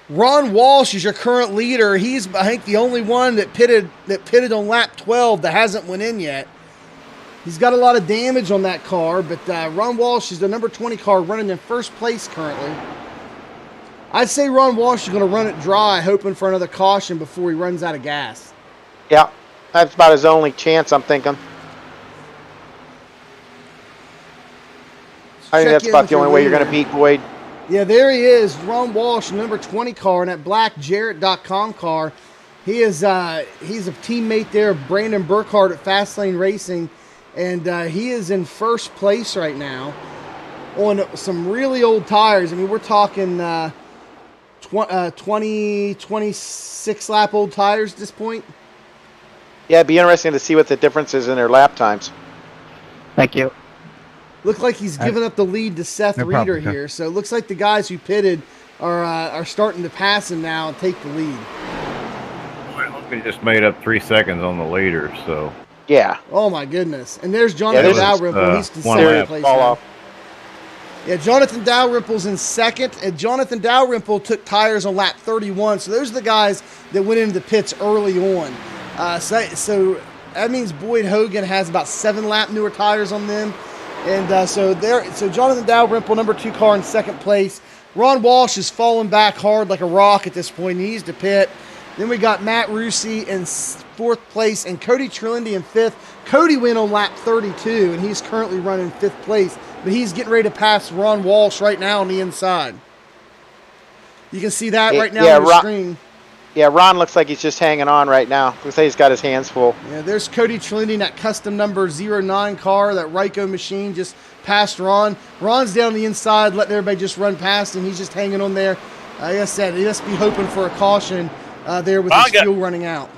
Ron Walsh is your current leader. He's, I think, the only one that pitted on lap 12 that hasn't went in yet. He's got a lot of damage on that car, but Ron Walsh is the #20 car running in 1st place currently. I'd say Ron Walsh is going to run it dry, hoping for another caution before he runs out of gas. Yeah, that's about his only chance, I'm thinking. I think that's about the only way you're going to beat Boyd. Yeah, there he is, Ron Walsh, #20 car in that black Jarrett.com car. He's a teammate there of Brandon Burkhardt at Fastlane Racing, and he is in 1st place right now on some really old tires. I mean, we're talking 26 lap old tires at this point. Yeah, it'd be interesting to see what the difference is in their lap times. Thank you. Looks like he's given up the lead to Seth Reeder here. So it looks like the guys who pitted are starting to pass him now and take the lead. He just made up 3 seconds on the leader, so. Yeah. Oh my goodness. And there's Jonathan Dalrymple. He's in 2nd place now. Yeah, Jonathan Dalrymple's in 2nd, and Jonathan Dalrymple took tires on lap 31. So those are the guys that went into the pits early on. So that means Boyd Hogan has about 7 lap newer tires on them. And so Jonathan Dalrymple, #2 car in 2nd place. Ron Walsh is falling back hard like a rock at this point. He needs to pit. Then we got Matt Rusi in 4th place and Cody Trillindi in 5th. Cody went on lap 32, and he's currently running 5th place. But he's getting ready to pass Ron Walsh right now on the inside. You can see that right now on the screen. Yeah, Ron looks like he's just hanging on right now. Looks like he's got his hands full. Yeah, there's Cody Trillindi in that custom number 09 car, that Ryko machine, just past Ron. Ron's down the inside, letting everybody just run past him. He's just hanging on there. Like I said, he must be hoping for a caution there with his fuel running out.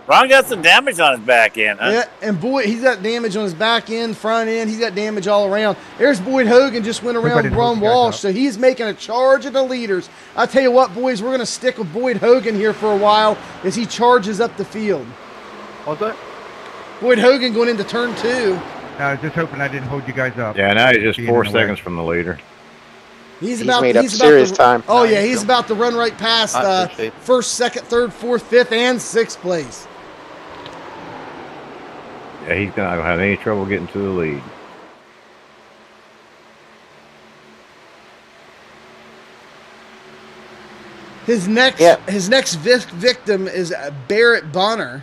Ron got some damage on his back end, huh? Yeah, and Boyd, he's got damage on his back end, front end. He's got damage all around. There's Boyd Hogan just went around Ron Walsh, so he's making a charge of the leaders. I tell you what, boys, we're going to stick with Boyd Hogan here for a while as he charges up the field. What's that? Boyd Hogan going into turn 2. I was just hoping I didn't hold you guys up. Yeah, now he's just 4 seconds from the leader. He's made up serious time. Oh, yeah, he's about to run right past 1st, 2nd, 3rd, 4th, 5th, and 6th place. Yeah, he's not going to have any trouble getting to the lead. His next victim is Barrett Bonner.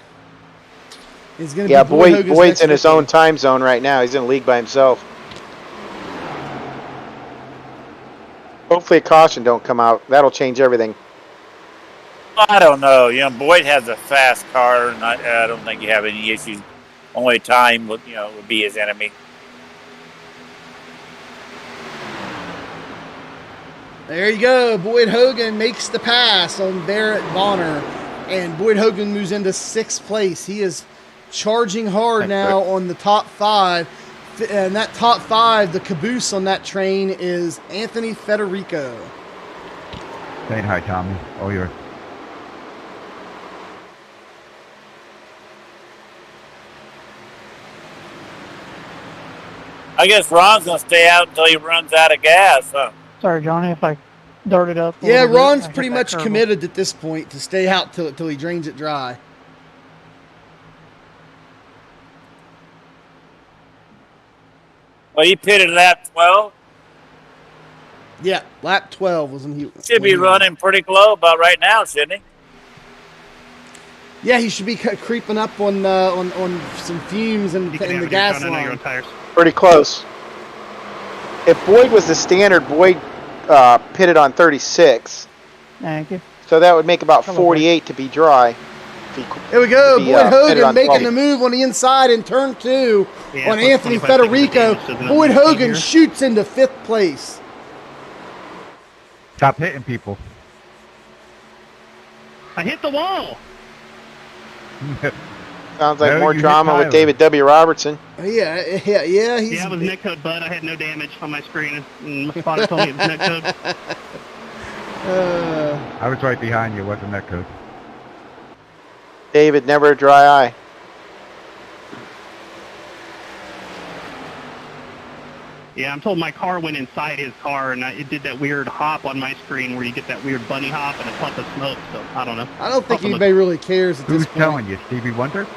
He's going to be Boyd's in his own time zone right now. He's in a league by himself. Hopefully a caution don't come out. That'll change everything. I don't know. You know, Boyd has a fast car, and I don't think you have any issues. Only time would be his enemy. There you go. Boyd Hogan makes the pass on Barrett Bonner, and Boyd Hogan moves into 6th place. He is charging hard now on the top 5, and that top 5, the caboose on that train is Anthony Federico. Saying hi, Tommy. All yours. I guess Ron's going to stay out until he runs out of gas, huh? Sorry, Johnny, if I darted up. Yeah, Ron's pretty much committed at this point to stay out till he drains it dry. Well, he pitted lap 12. Yeah, lap 12 was when he Should be running pretty low about right now, shouldn't he? Yeah, he should be creeping up on some fumes and the gas line. Pretty close. If Boyd was the standard, Boyd pitted on 36. Thank you. So that would make about 48 to be dry. Here we go. Boyd Hogan making the move on the inside in turn 2 on Anthony Federico. Boyd Hogan shoots into 5th place. Stop hitting people. I hit the wall. Sounds like more drama with David W. Robertson. Yeah. It was netcode, bud. I had no damage on my screen. And my spotter told me it was netcode. I was right behind you. Wasn't that code? David, never a dry eye. Yeah, I'm told my car went inside his car, and it did that weird hop on my screen where you get that weird bunny hop and a puff of smoke, so I don't know. I don't think anybody really cares at this point. Who's telling you, Stevie Wonder?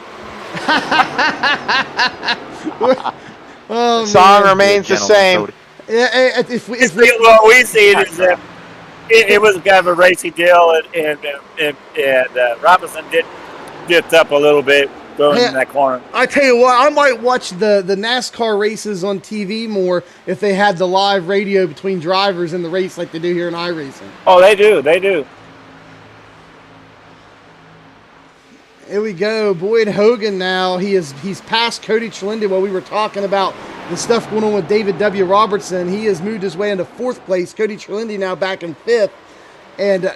The song remains the same. Yeah, what we see is that it was kind of a racy deal, and Robinson dipped up a little bit going in that corner. I tell you what, I might watch the NASCAR races on TV more if they had the live radio between drivers in the race like they do here in iRacing. Oh, they do. Here we go. Boyd Hogan now. He's passed Cody Chalindi while we were talking about the stuff going on with David W. Robertson. He has moved his way into 4th place. Cody Chalindi now back in 5th. And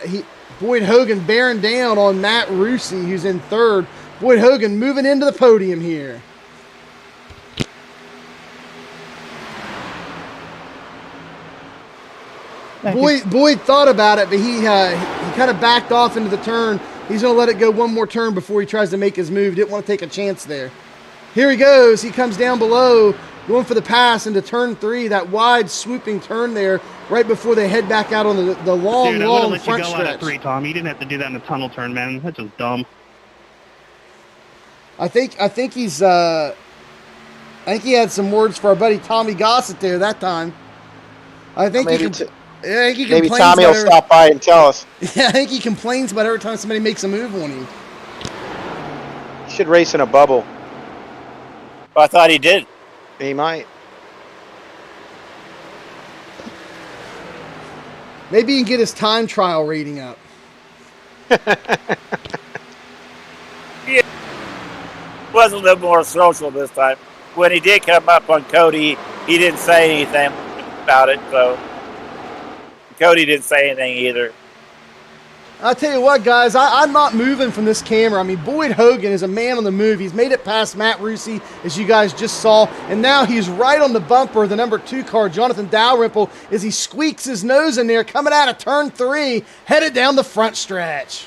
Boyd Hogan bearing down on Matt Rusi, who's in 3rd. Boyd Hogan moving into the podium here. Boyd thought about it, but he kind of backed off into the turn. He's going to let it go one more turn before he tries to make his move. Didn't want to take a chance there. Here he goes. He comes down below, going for the pass into turn 3, that wide swooping turn there, right before they head back out on the long, Dude, long let front you go stretch. out at 3, Tom. You didn't have to do that in a tunnel turn, man. That's just dumb. I think he had some words for our buddy Tommy Gossett there that time. I think maybe Tommy will stop by and tell us. Yeah, I think he complains about every time somebody makes a move on him. He should race in a bubble. Well, I thought he did. He might. Maybe he can get his time trial rating up. Yeah. Was a little more social this time. When he did come up on Cody, he didn't say anything about it, so Cody didn't say anything either. I'll tell you what, guys, I'm not moving from this camera. I mean, Boyd Hogan is a man on the move. He's made it past Matt Rusi, as you guys just saw, and now he's right on the bumper of the number 2 car, Jonathan Dalrymple, as he squeaks his nose in there, coming out of turn 3, headed down the front stretch.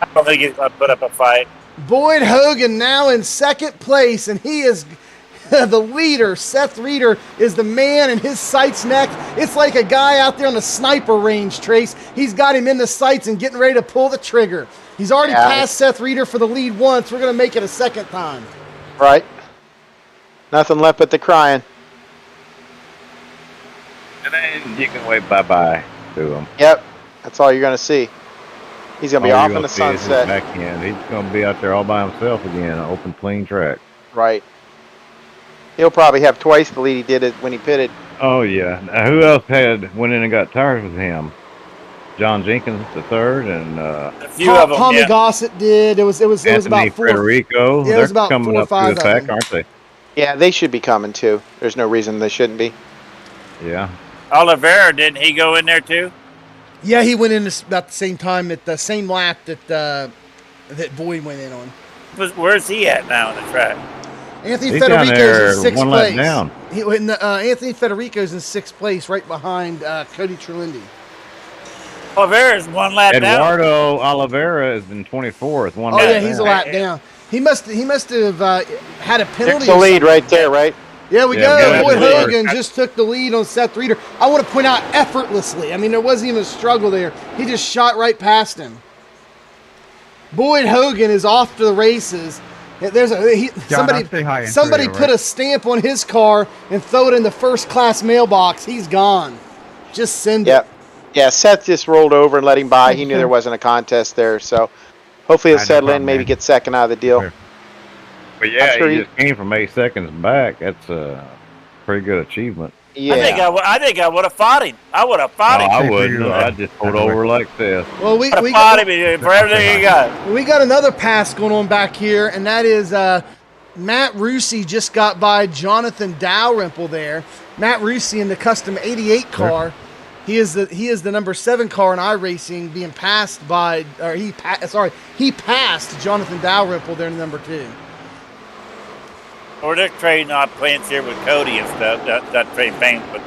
I don't think he's going to put up a fight. Boyd Hogan now in 2nd place, and he is the leader. Seth Reeder is the man in his sights neck. It's like a guy out there on the sniper range, Trace. He's got him in the sights and getting ready to pull the trigger. He's already passed Seth Reeder for the lead once. We're going to make it a 2nd time. Right. Nothing left but the crying. And then you can wave bye-bye to him. Yep. That's all you're going to see. He's going to be off in the sunset. He's going to be out there all by himself again, an open, clean track. Right. He'll probably have twice the lead he did it when he pitted. Oh, yeah. Now, who else went in and got tires with him? John Jenkins, the 3rd, and a few of them. Tommy Gossett did. It was about 4. Federico. Yeah, it was about They're coming 4 or up 5 through the pack, aren't they? Yeah, they should be coming too. There's no reason they shouldn't be. Yeah. Oliveira, didn't he go in there too? Yeah, he went in about the same time at the same lap that Boyd went in on. Where's he at now on the track? Anthony He's down Federico's there in sixth one lap place. down. Anthony Federico's in sixth place, right behind Cody Trelindi. Oliveira's one lap down. Eduardo Oliveira is in 24th. One Oh lap yeah, he's a down. lap down. He must have had a penalty. There's the lead right there, right? Yeah, we Yeah, go. go Boyd ahead. Hogan just took the lead on Seth Reeder. I want to point out effortlessly. I mean, there wasn't even a struggle there. He just shot right past him. Boyd Hogan is off to the races. There's somebody stay high and through, put right? a stamp on his car and throw it in the first class mailbox. He's gone. Just send it. Yep. Yeah, Seth just rolled over and let him by. He knew there wasn't a contest there, so hopefully he'll No settle in, problem, maybe man. get second out of the deal. Sure. But yeah, I'm sure he he- just came from 8 seconds back. That's a pretty good achievement. Yeah. I think I would have fought him. I would have fought him. I Say for wouldn't. you, I just pulled by the way. over like this. Well, we I would have got, fought him for everything he got. we got another pass going on back here, and that is Matt Rusi just got by Jonathan Dalrymple there. Matt Rusi in the custom 88 car. He is the number 7 car in iRacing, being passed by, or he passed Jonathan Dalrymple there in number 2. Or they're trading off plans here with Cody and stuff. Not trading paint, but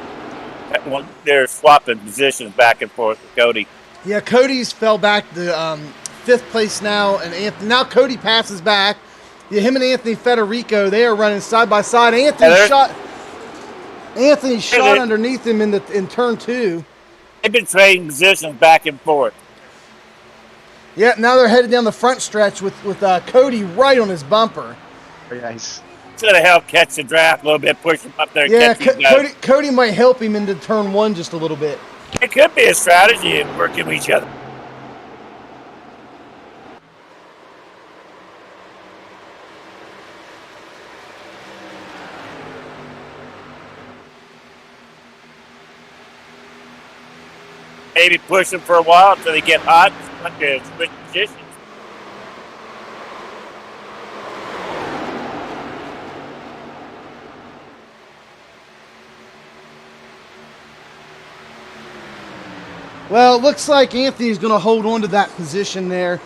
they're swapping positions back and forth with Cody. Yeah, Cody's fell back to 5th place now, and now Cody passes back. Yeah, him and Anthony Federico, they are running side by side. Anthony shot underneath him in turn 2. They've been trading positions back and forth. Yeah, now they're headed down the front stretch with Cody right on his bumper. Nice. Should have helped catch the draft a little bit, push him up there. And Yeah, catch these guys. Cody might help him into turn 1 just a little bit. It could be a strategy in working with each other. Maybe push them for a while until they get hot and switch positions. Well, it looks like Anthony's going to hold on to that position there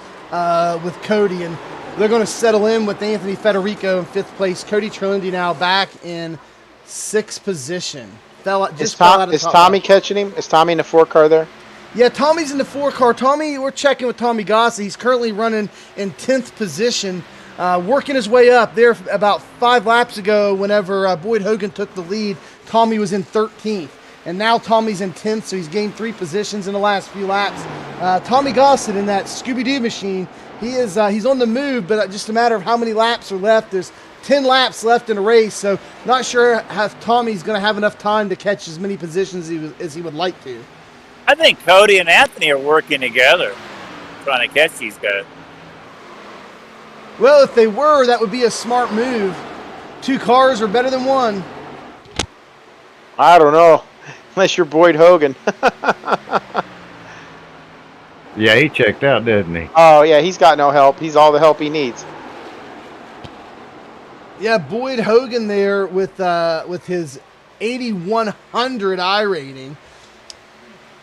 with Cody, and they're going to settle in with Anthony Federico in 5th place. Cody Trelindi now back in 6th position. Is Tommy catching him? Is Tommy in the 4 car there? Yeah, Tommy's in the 4 car. Tommy, we're checking with Tommy Gossett. He's currently running in 10th position, working his way up. There about 5 laps ago, whenever Boyd Hogan took the lead, Tommy was in 13th. And now Tommy's in 10th, so he's gained 3 positions in the last few laps. Tommy Gossett in that Scooby-Doo machine, he's on the move, but just a matter of how many laps are left. There's 10 laps left in a race, so not sure if Tommy's going to have enough time to catch as many positions as he would like to. I think Cody and Anthony are working together, trying to catch these guys. Well, if they were, that would be a smart move. 2 cars are better than 1. I don't know. Unless you're Boyd Hogan. Yeah, he checked out, didn't he? Oh, yeah, he's got no help. He's all the help he needs. Yeah, Boyd Hogan there with his 8100 iRating.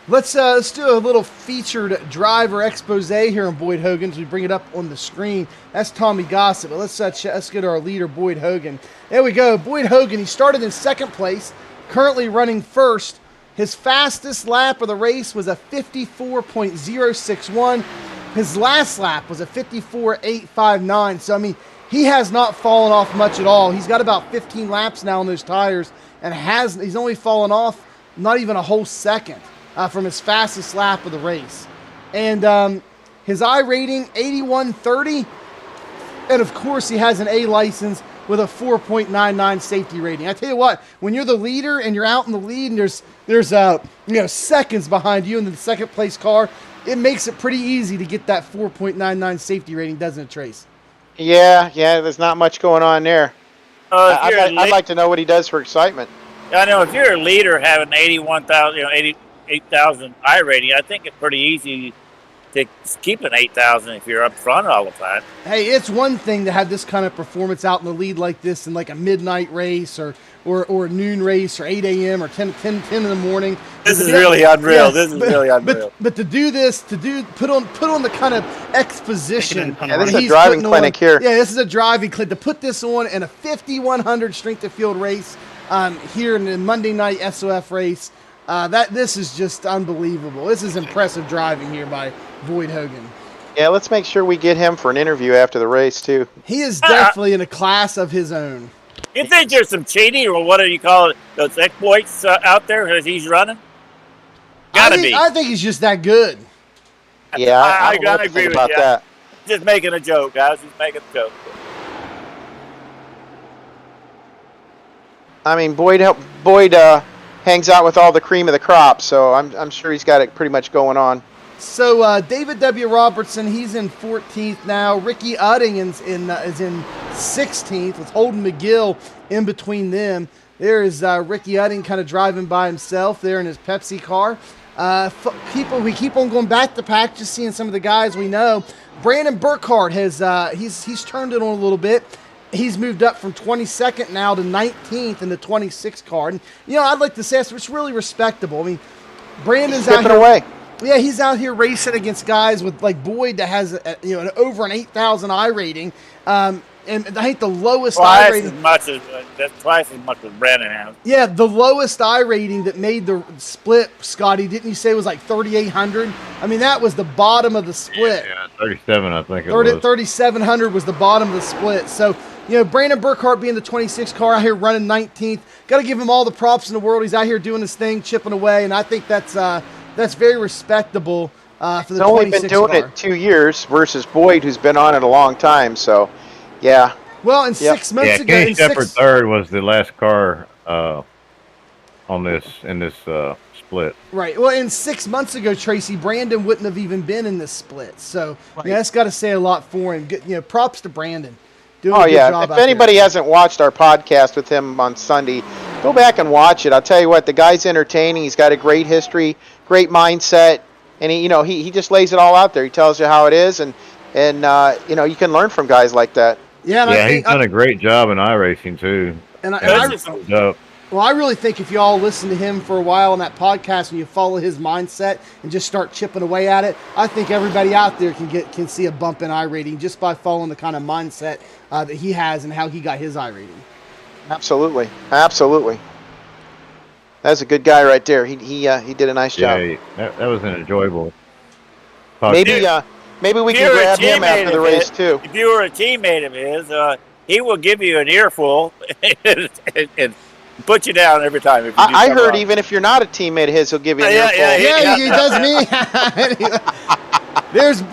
Let's do a little featured driver expose here on Boyd Hogan as we bring it up on the screen. That's Tommy Gossett, but let's get our leader, Boyd Hogan. There we go. Boyd Hogan, he started in 2nd place, currently running 1st. His fastest lap of the race was a 54.061. His last lap was a 54.859. So, I mean, he has not fallen off much at all. He's got about 15 laps now on those tires, and he's only fallen off not even a whole second from his fastest lap of the race. And his iRating, 8130. And, of course, he has an A license with a 4.99 safety rating. I tell you what, when you're the leader and you're out in the lead and there's seconds behind you in the second place car, it makes it pretty easy to get that 4.99 safety rating, doesn't it, Trace? Yeah, there's not much going on there. I'd like to know what he does for excitement. I know if you're a leader having 81,000, 88,000 iRating, I think it's pretty easy to keep an 8,000 if you're up front all the time. Hey, it's one thing to have this kind of performance out in the lead like this in like a midnight race or or noon race or 8 a.m. or 10 in the morning. This is really unreal. This is really unreal. But to do this, put on the kind of exposition. Yeah, this is a driving clinic here. Yeah, this is a driving clinic. To put this on in a 5,100 strength of field race here in the Monday night SoF race, this is just unbelievable. This is impressive driving here by Boyd Hogan. Yeah, let's make sure we get him for an interview after the race, too. He is definitely in a class of his own. You think there's some cheating, or what do you call it, those exploits out there as he's running? Gotta be. I think he's just that good. Yeah, I agree with you. That. Just making a joke, guys. Just making a joke. I mean, Boyd hangs out with all the cream of the crop, so I'm sure he's got it pretty much going on. So David W. Robertson, he's in 14th now. Ricky Udding is in 16th with Holden McGill in between them. There is Ricky Udding kind of driving by himself there in his Pepsi car. We keep on going back to pack, just seeing some of the guys we know. Brandon Burkhardt has he's turned it on a little bit. He's moved up from 22nd now to 19th in the 26th car. And, I'd like to say it's really respectable. I mean, Brandon's out here away. Yeah, he's out here racing against guys with like Boyd that has an over an 8,000 I rating, and I think the lowest I rating. That's twice as much as Brandon has. Yeah, the lowest I rating that made the split, Scotty, didn't you say was like 3,800? I mean, that was the bottom of the split. Yeah, 37, I think it was. 3,700 was the bottom of the split. So, Brandon Burkhardt being the 26th car out here running 19th, got to give him all the props in the world. He's out here doing his thing, chipping away, and I think that's very respectable for the 26th car. He's only been doing it 2 years versus Boyd, who's been on it a long time. So, yeah. Well, 6 months ago, Kenny Shepard third was the last car in this split. Right. Well, and 6 months ago, Tracy, Brandon wouldn't have even been in this split. So that's got to say a lot for him. Props to Brandon. Doing a good job if anybody hasn't watched our podcast with him on Sunday, go back and watch it. I'll tell you what, the guy's entertaining. He's got a great history, great mindset, and he just lays it all out there. He tells you how it is, and you can learn from guys like that. Yeah, he's done a great job in iRacing too. I really think if you all listen to him for a while on that podcast and you follow his mindset and just start chipping away at it, I think everybody out there can see a bump in I rating just by following the kind of mindset that he has and how he got his I rating. Absolutely. That's a good guy right there. He did a nice job. Yeah, that was an enjoyable podcast. Maybe we can grab him after the race too. If you were a teammate of his, he will give you an earful and put you down every time. If you I heard wrong. Even if you're not a teammate of his, he'll give you an earful. Yeah, he does me.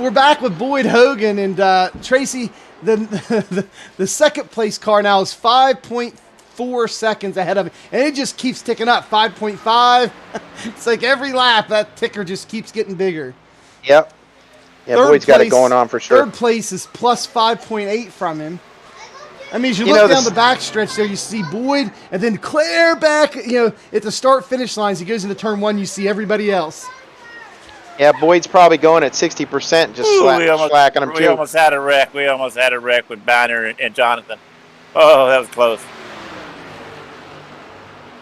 We're back with Boyd Hogan and Tracy. The second place car now is 5.4 seconds ahead of him, and it just keeps ticking up. 5.5. It's like every lap that ticker just keeps getting bigger. Yep. Yeah, Boyd's got it going on for sure. Third place is plus 5.8 from him. I mean, as you look down the backstretch there, you see Boyd, and then clear back, at the start-finish lines, he goes into turn one, you see everybody else. Yeah, Boyd's probably going at 60%, just slacking him too. We almost had a wreck. With Banner and Jonathan. Oh, that was close.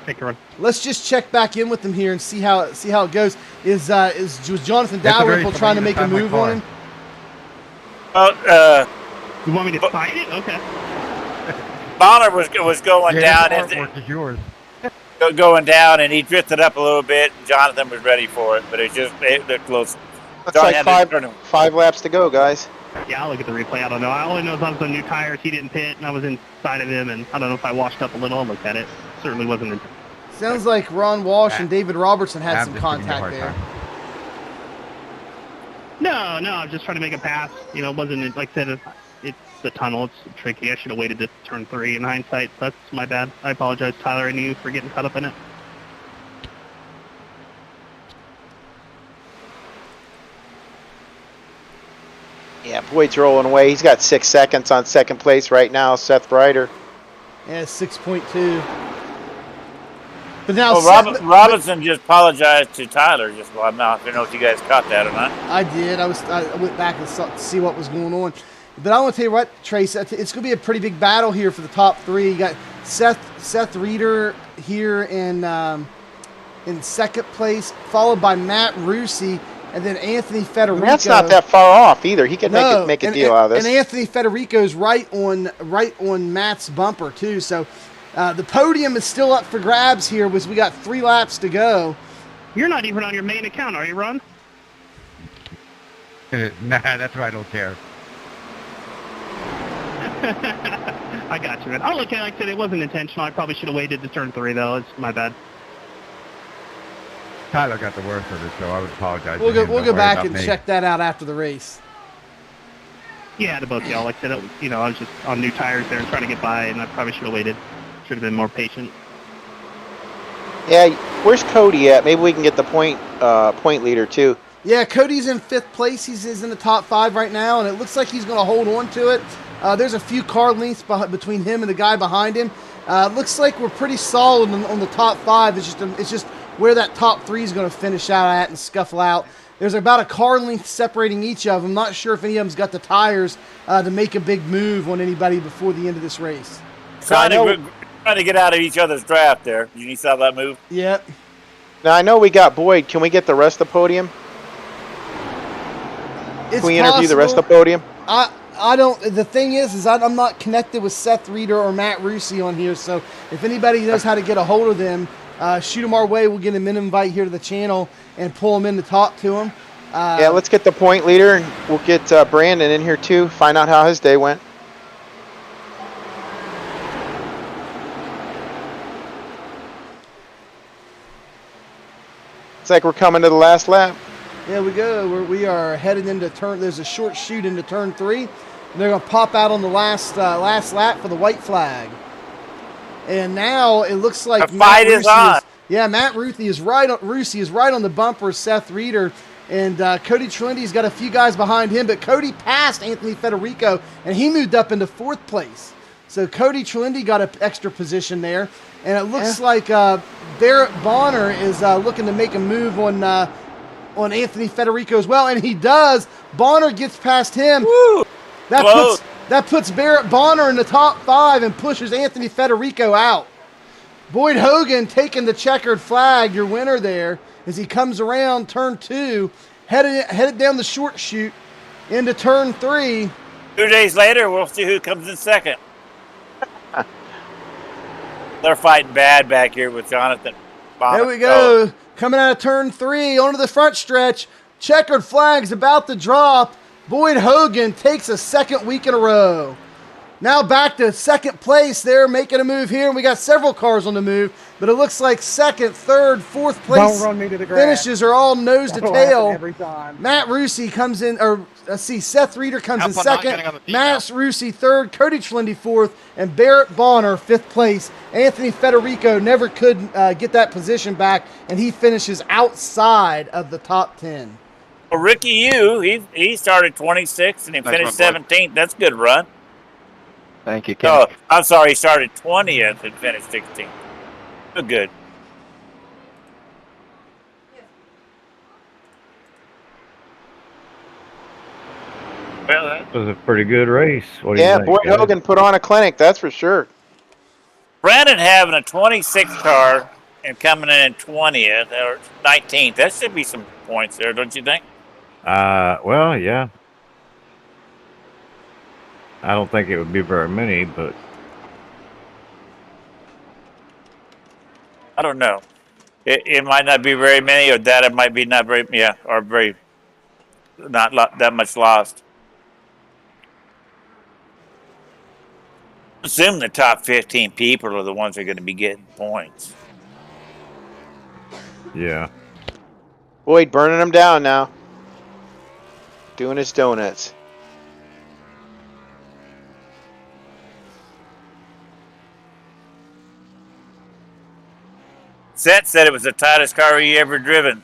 Take a run. Let's just check back in with him here and see how it goes. Was Jonathan Dalrymple trying to make a move on him? You want me to sign it? Okay. Bonner was going down. Artwork is yours. Going down, and he drifted up a little bit. And Jonathan was ready for it, but they're close. Looks like five laps to go, guys. Yeah, I'll look at the replay. I don't know. I only know I was on new tires. He didn't pit, and I was inside of him, and I don't know if I washed up a little. I'll look at it. Certainly wasn't. Sounds like Ron Walsh and David Robertson had some contact there. No, I was just trying to make a pass. It wasn't, like I said, it's the tunnel. It's tricky. I should have waited to turn 3 in hindsight. That's my bad. I apologize, Tyler and you, for getting caught up in it. Yeah, Boyd's rolling away. He's got 6 seconds on second place right now, Seth Brighter. Yeah, 6.2. But now Robinson just apologized to Tyler just while I'm out. I don't know if you guys caught that or not. I did. I went back and saw to see what was going on. But I want to tell you what, Trace, it's going to be a pretty big battle here for the top 3. You got Seth Reeder here in second place, followed by Matt Rusi, and then Anthony Federico. And that's not that far off either. He could make a deal out of this. And Anthony Federico's right on Matt's bumper too. So the podium is still up for grabs here. We got 3 laps to go. You're not even on your main account, are you, Ron? Nah, that's why I don't care. I got you, man. Oh, look, like I said, it wasn't intentional. I probably should have waited to turn 3, though. It's my bad. Tyler got the worst of it, so I would apologize. We'll go back and check that out after the race. Yeah, to both y'all. Like I said, I was just on new tires there and trying to get by, and I probably should have waited. Should have been more patient. Yeah, where's Cody at? Maybe we can get the point leader too. Yeah, Cody's in 5th place. He's in the top 5 right now, and it looks like he's going to hold on to it. There's a few car lengths between him and the guy behind him. Looks like we're pretty solid on the top 5. It's just where that top 3 is going to finish out at and scuffle out. There's about a car length separating each of them. Not sure if any of them's got the tires to make a big move on anybody before the end of this race. Trying to get out of each other's draft there. You saw that move? Yep. Now I know we got Boyd. Can we get the rest of the podium? Can we interview the rest of the podium? I don't. The thing is I'm not connected with Seth Reeder or Matt Rusi on here. So if anybody knows how to get a hold of them, shoot them our way. We'll get them an invite here to the channel and pull them in to talk to them. Yeah, let's get the point leader, and we'll get Brandon in here too. Find out how his day went. It's like we're coming to the last lap. Yeah, we go. We are headed into turn. There's a short shoot into turn 3. And they're going to pop out on the last lap for the white flag. And now it looks like the fight is on. Matt Rusi is right on the bumper of Seth Reeder. And Cody Trilendi's got a few guys behind him, but Cody passed Anthony Federico, and he moved up into 4th place. So Cody Trilendi got an extra position there. And it looks like Barrett Bonner is looking to make a move on Anthony Federico as well, and he does. Bonner gets past him. Woo! That puts Barrett Bonner in the top 5 and pushes Anthony Federico out. Boyd Hogan taking the checkered flag, your winner there, as he comes around turn 2, headed down the short chute into turn 3. 2 days later, we'll see who comes in second. They're fighting bad back here with Jonathan Bonner. There we go. Coming out of turn 3 onto the front stretch. Checkered flag's about to drop. Boyd Hogan takes a 2nd week in a row. Now back to 2nd place. They're making a move here, and we got several cars on the move, but it looks like 2nd, 3rd, 4th place Don't run me to the grass. finishes are all nose to That'll tail. happen every time. Matt Rusi comes in, or let's see, Seth Reeder comes in How about not 2nd, getting on the team Matt Rusi 3rd, Cody Trilendi 4th, and Barrett Bonner 5th place. Anthony Federico never could get that position back, and he finishes outside of the top 10. Well, Ricky Yu, he started 26th and he finished 17th. That's a good run. Thank you, Ken. Oh, I'm sorry, he started 20th and finished 16th. Good. Well, that was a pretty good race. What do you think, Boyd guys? Hogan put on a clinic, that's for sure. Brandon having a 26 car and coming in 20th or 19th. That should be some points there, don't you think? Well, yeah. I don't think it would be very many, but I don't know. It might not be very many, or that it might be not very, or very, not that much lost. Assume the top 15 people are the ones that are going to be getting points. yeah. Boyd burning them down now. Doing his donuts. Seth said it was the tightest car he ever driven.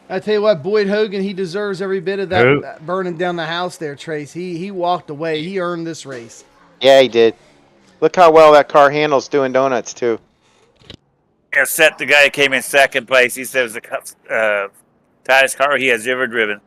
I tell you what, Boyd Hogan, he deserves every bit of that burning down the house there, Trace. He walked away. He earned this race. Yeah, he did. Look how well that car handles doing donuts, too. Yeah, Seth, the guy who came in second place, he said it was the tightest car he has ever driven.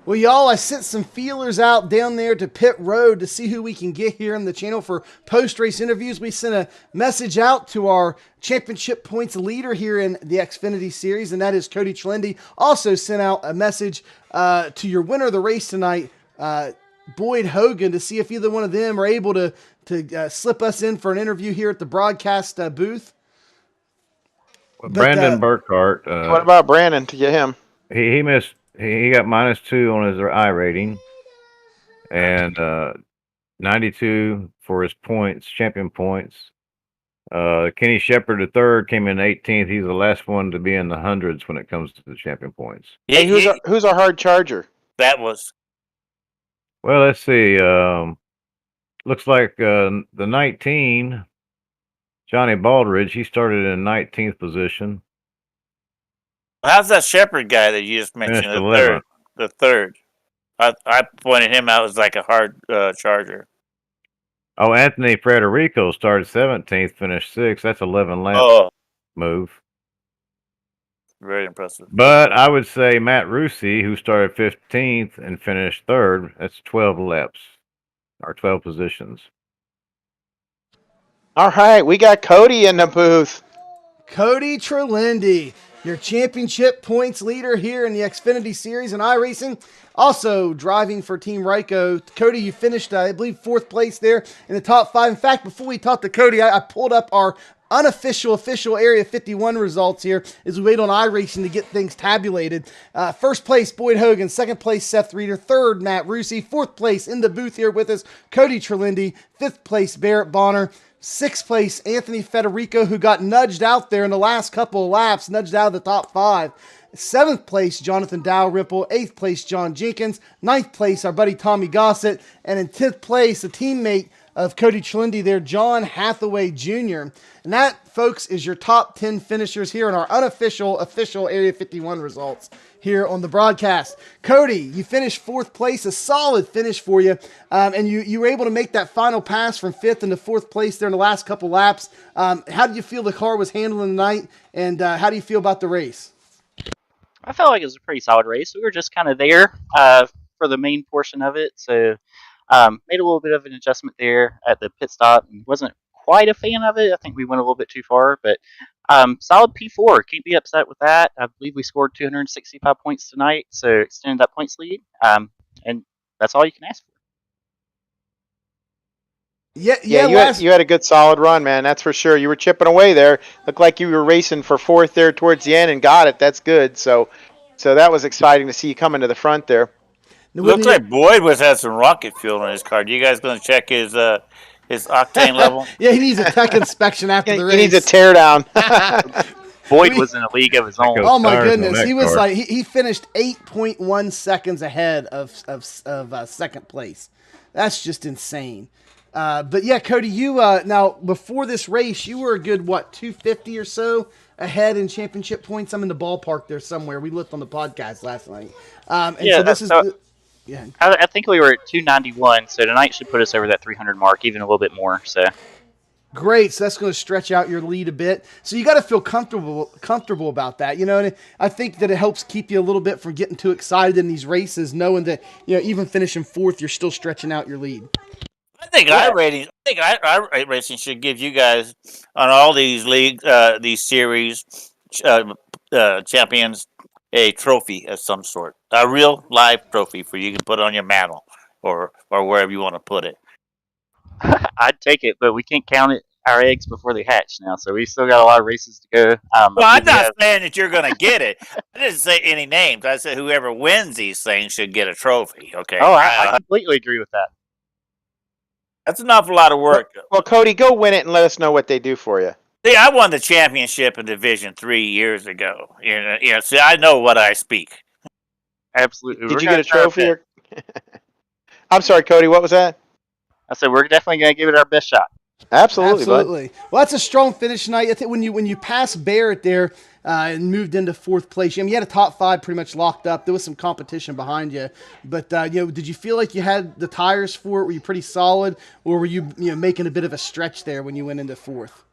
Well, y'all, I sent some feelers out down there to Pit Road to see who we can get here on the channel for post-race interviews. We sent a message out to our championship points leader here in the Xfinity Series, and that is Cody Trelendi. Also sent out a message to your winner of the race tonight, Boyd Hogan, to see if either one of them are able to slip us in for an interview here at the broadcast booth. Brandon Burkhart. What about Brandon to get him? He missed. He got -2 on his I rating, and 92 for his points, champion points. Kenny Shepard III came in 18th. He's the last one to be in the hundreds when it comes to the champion points. Hey, who's our hard charger? That was. Well, let's see. Looks like the 19, Johnny Baldridge. He started in 19th position. How's that Shepherd guy that you just mentioned? The third. I pointed him out as like a hard charger. Oh, Anthony Frederico started 17th, finished 6th. That's 11 lap move. Very impressive. But I would say Matt Rusi, who started 15th and finished 3rd, that's 12 laps, or 12 positions. All right, we got Cody in the booth. Cody Trelendi, your championship points leader here in the Xfinity Series and iRacing. Also driving for Team Ryko. Cody, you finished, I believe, 4th place there in the top 5. In fact, before we talked to Cody, I pulled up our official Area 51 results here as we wait on iRacing to get things tabulated. 1st place, Boyd Hogan. 2nd place, Seth Reeder. 3rd, Matt Rusi. 4th place in the booth here with us, Cody Trelendi. 5th place, Barrett Bonner. 6th place, Anthony Federico, who got nudged out there in the last couple of laps, nudged out of the top 5. 7th place, Jonathan Dalrymple. 8th place, John Jenkins. 9th place, our buddy Tommy Gossett. And in 10th place, a teammate of Cody Trelendi there, John Hathaway Jr. And that, folks, is your top 10 finishers here in our official Area 51 results here on the broadcast. Cody, you finished 4th place, a solid finish for you, and you were able to make that final pass from 5th into 4th place there in the last couple laps. How did you feel the car was handling the night, and how do you feel about the race? I felt like it was a pretty solid race. We were just kind of there for the main portion of it, so made a little bit of an adjustment there at the pit stop. Wasn't quite a fan of it. I think we went a little bit too far, but solid P4. Can't be upset with that. I believe we scored 265 points tonight, so extended that points lead, and that's all you can ask for. You had a good solid run, man. That's for sure. You were chipping away there. Looked like you were racing for 4th there towards the end and got it. That's good. So that was exciting to see you coming to the front there. Looks like Boyd had some rocket fuel in his car. You guys going to check his octane level? Yeah, he needs a tech inspection after the race. He needs a tear down. Boyd was in a league of his own. Oh my goodness, he was like he finished 8.1 seconds ahead of 2nd place. That's just insane. But yeah, Cody, you now before this race, you were a good 250 or so ahead in championship points. I'm in the ballpark there somewhere. We looked on the podcast last night. I think we were at 291, so tonight should put us over that 300 mark, even a little bit more. So great. So that's going to stretch out your lead a bit. So you got to feel comfortable about that, and I think that it helps keep you a little bit from getting too excited in these races, knowing that even finishing 4th, you're still stretching out your lead. I think iRacing should give you guys on all these leagues, these series champions, a trophy of some sort, a real live trophy for you can put on your mantle or wherever you want to put it. I'd take it, but we can't count our eggs before they hatch now, so we still got a lot of races to go. Well, I'm not saying that you're going to get it. I didn't say any names. I said whoever wins these things should get a trophy. Okay. Oh, I completely agree with that. That's an awful lot of work. Well, Cody, go win it and let us know what they do for you. See, I won the championship in Division 3 years ago. See, I know what I speak. Absolutely. Did you get a trophy? I'm sorry, Cody. What was that? I said we're definitely going to give it our best shot. Absolutely. Well, that's a strong finish tonight. I think when you passed Barrett there and moved into 4th place, you had a top 5 pretty much locked up. There was some competition behind you, but did you feel like you had the tires for it? Were you pretty solid, or were you making a bit of a stretch there when you went into 4th?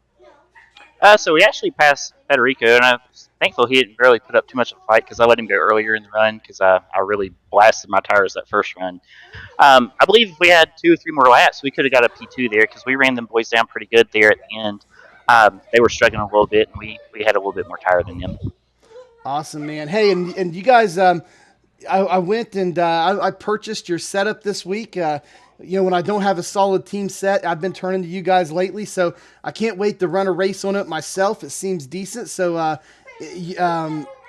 So we actually passed Federico, and I'm thankful he didn't really put up too much of a fight because I let him go earlier in the run because I really blasted my tires that first run. I believe if we had 2 or 3 more laps, we could have got a P2 there because we ran them boys down pretty good there at the end. They were struggling a little bit, and we had a little bit more tire than them. Awesome, man. Hey, and you guys, I went and I purchased your setup this week. When I don't have a solid team set, I've been turning to you guys lately, so I can't wait to run a race on it myself. It seems decent, so I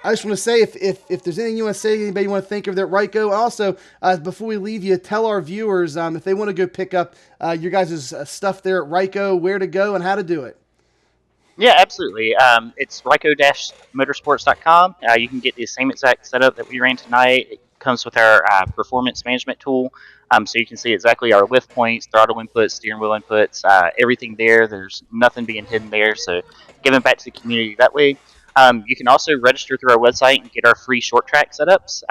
just want to say if there's anything you want to say, anybody you want to think of that, Ryko. Also, before we leave you, tell our viewers if they want to go pick up your guys' stuff there at Ryko, where to go and how to do it. Yeah, absolutely. It's Ryko-motorsports.com. You can get the same exact setup that we ran tonight. It comes with our performance management tool, so you can see exactly our lift points, throttle inputs, steering wheel inputs, everything there. There's nothing being hidden there, so giving back to the community that way. You can also register through our website and get our free short track setups.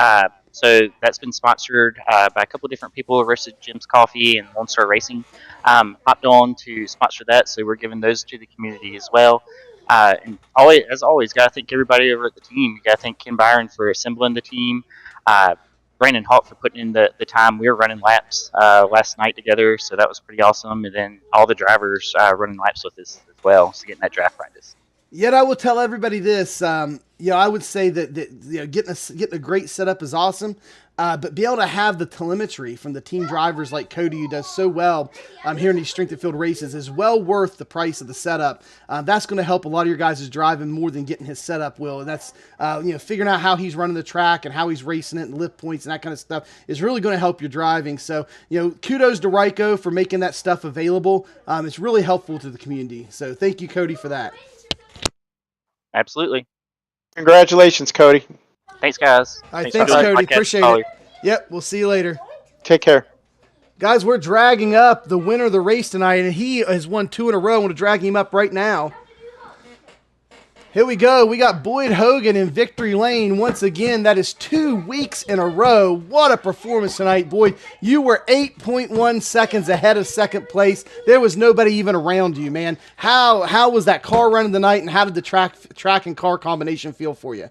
So that's been sponsored by a couple of different people. Roasted Jim's Coffee and Lone Star Racing hopped on to sponsor that, so we're giving those to the community as well. And as always, got to thank everybody over at the team. Got to thank Ken Byron for assembling the team. Brandon Hawk for putting in the time. We were running laps last night together, so that was pretty awesome. And then all the drivers running laps with us as well, so getting that draft practice. Yet I will tell everybody this. I would say that getting a great setup is awesome, but be able to have the telemetry from the team drivers like Cody, who does so well here in these strength and field races, is well worth the price of the setup. That's going to help a lot of your guys' driving more than getting his setup will. And that's figuring out how he's running the track and how he's racing it and lift points and that kind of stuff is really going to help your driving. So kudos to Ryko for making that stuff available. It's really helpful to the community. So thank you, Cody, for that. Absolutely. Congratulations, Cody. Thanks, guys. All right, thanks, Cody. Appreciate it. Yep, we'll see you later. Take care. Guys, we're dragging up the winner of the race tonight, and he has won 2 in a row. I'm going to drag him up right now. Here we go. We got Boyd Hogan in victory lane. Once again, that is 2 weeks in a row. What a performance tonight, Boyd. You were 8.1 seconds ahead of second place. There was nobody even around you, man. How was that car running tonight, and how did the track and car combination feel for you?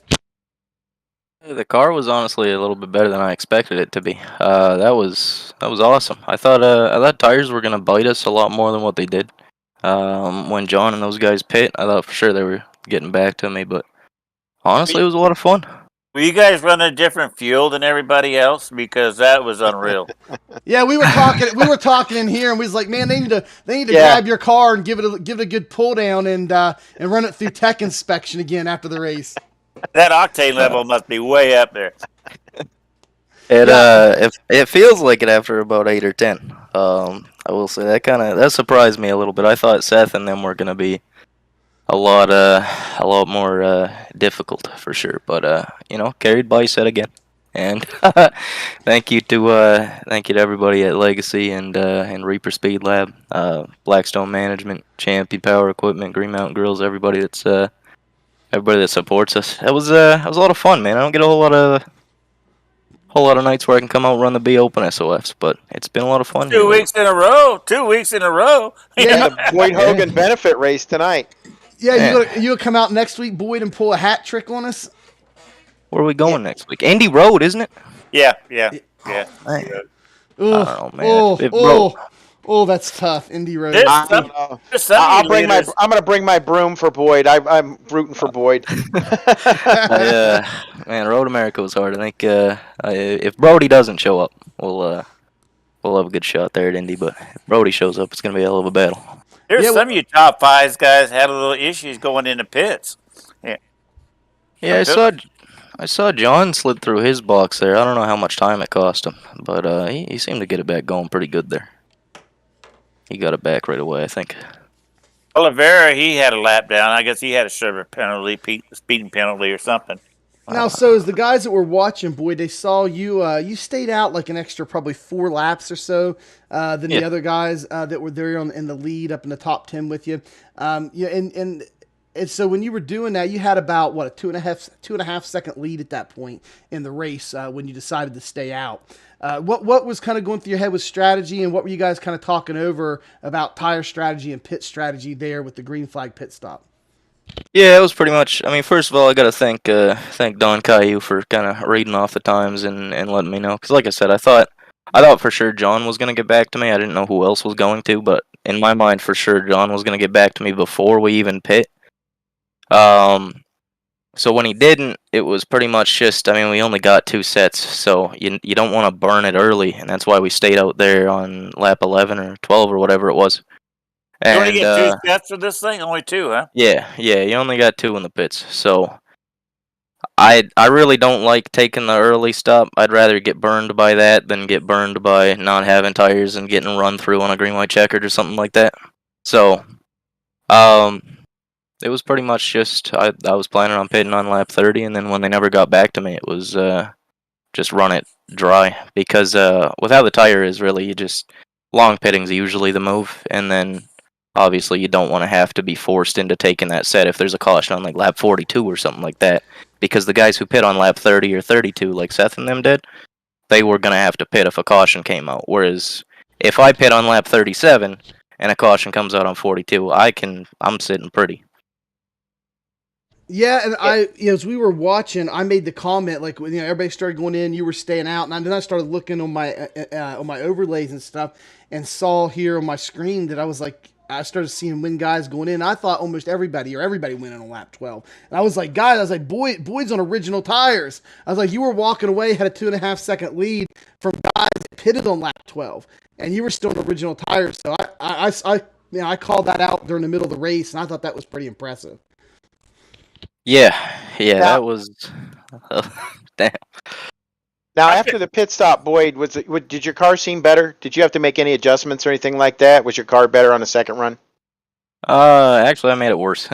The car was honestly a little bit better than I expected it to be. That was awesome. I thought tires were gonna bite us a lot more than what they did. When John and those guys pit, I thought for sure they were getting back to me, but honestly, it was a lot of fun. Were you guys running a different fuel than everybody else? Because that was unreal. Yeah, we were talking. We were talking in here, and we was like, "Man, they need to grab your car and give it a good pull down and run it through tech inspection again after the race." That octane level must be way up there. It feels like it after about 8 or 10. I will say that surprised me a little bit. I thought Seth and them were gonna be a lot more difficult for sure, but carried by Seth again. And thank you to everybody at Legacy and Reaper Speed Lab, Blackstone Management, Champion Power Equipment, Green Mountain Grills, everybody that supports us. It was a lot of fun, man. I don't get a whole lot of nights where I can come out and run the B Open SOFs, but it's been a lot of fun. 2 weeks in a row. 2 weeks in a row. Yeah, the Boyd Hogan benefit race tonight. Yeah, you'll come out next week, Boyd, and pull a hat trick on us. Where are we going next week? Indy Road, isn't it? Yeah. Oh, that's tough. Indy Road. I'm gonna bring my broom for Boyd. I'm rooting for Boyd. Man, Road America was hard. I think if Brody doesn't show up, we'll have a good shot there at Indy. But if Brody shows up, it's gonna be a hell of a battle. There's some of you top fives guys had a little issues going into pits. Yeah, I saw John slid through his box there. I don't know how much time it cost him, but he seemed to get it back going pretty good there. He got it back right away, I think. Oliveira, he had a lap down. I guess he had a server penalty, speeding penalty or something. Now, so as the guys that were watching, Boyd, they saw you. You stayed out like an extra probably 4 laps or so than the other guys that were there in the lead up in the top 10 with you. And so when you were doing that, you had about a 2.5 second lead at that point in the race when you decided to stay out. What was kind of going through your head with strategy, and what were you guys kind of talking over about tire strategy and pit strategy there with the green flag pit stop? Yeah, it was pretty much. I mean, first of all, I gotta thank Don Caillou for kind of reading off the times and letting me know. Because, like I said, I thought for sure John was gonna get back to me. I didn't know who else was going to, but in my mind, for sure, John was gonna get back to me before we even pit. So when he didn't, it was pretty much just. I mean, we only got 2 sets, so you don't want to burn it early, and that's why we stayed out there on lap 11 or 12 or whatever it was. You only And get 2 sets for this thing? Only 2, huh? yeah, you only got 2 in the pits, so. I really don't like taking the early stop. I'd rather get burned by that than get burned by not having tires and getting run through on a green white checkered or something like that. So, it was pretty much just I was planning on pitting on lap 30, and then when they never got back to me, it was just run it dry because without the tire is really you just long pitting's usually the move, and then obviously you don't want to have to be forced into taking that set if there's a caution on like lap 42 or something like that. Because the guys who pit on lap 30 or 32, like Seth and them did, they were going to have to pit if a caution came out. Whereas if I pit on lap 37 and a caution comes out on 42, I'm sitting pretty. Yeah, and as we were watching, I made the comment like everybody started going in, you were staying out, and then I started looking on my overlays and stuff, and saw here on my screen that I started seeing when guys going in. I thought almost everybody went in on lap 12, and I was like, Boyd's on original tires. I was like, you were walking away, had a 2.5 second lead from guys that pitted on lap 12, and you were still on original tires. So I called that out during the middle of the race, and I thought that was pretty impressive. Yeah, that was damn. Now, after the pit stop, Boyd, did your car seem better? Did you have to make any adjustments or anything like that? Was your car better on the second run? Actually, I made it worse.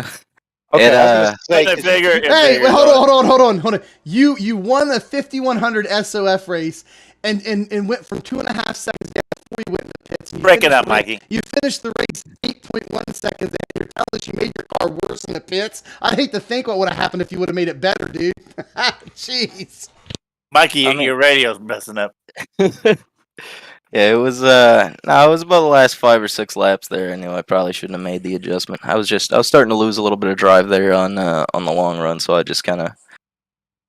Okay, Hey, hold on. You won a 5100 SoF race and went from 2.5 seconds down before you went in the pits. Break it up, Mikey. You finished the race 8.1 seconds, and you're telling us you made your car worse in the pits. I'd hate to think what would have happened if you would have made it better, dude. Jeez. Mikey, your radio's messing up. Yeah, it was it was about the last 5 or 6 laps there. I knew I probably shouldn't have made the adjustment. I was starting to lose a little bit of drive there on the long run, so I just kind of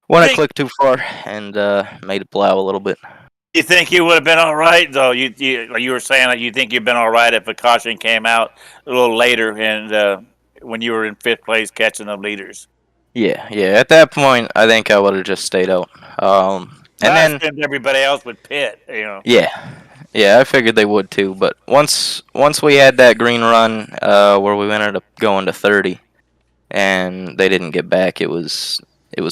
went a click too far and made it plow a little bit. You think you would have been all right, though? You were saying that you think you'd been all right if a caution came out a little later and when you were in 5th place catching the leaders. Yeah. At that point, I think I would have just stayed out. And then everybody else would pit. Yeah, I figured they would too. But once we had that green run where we ended up going to 30, and they didn't get back, it was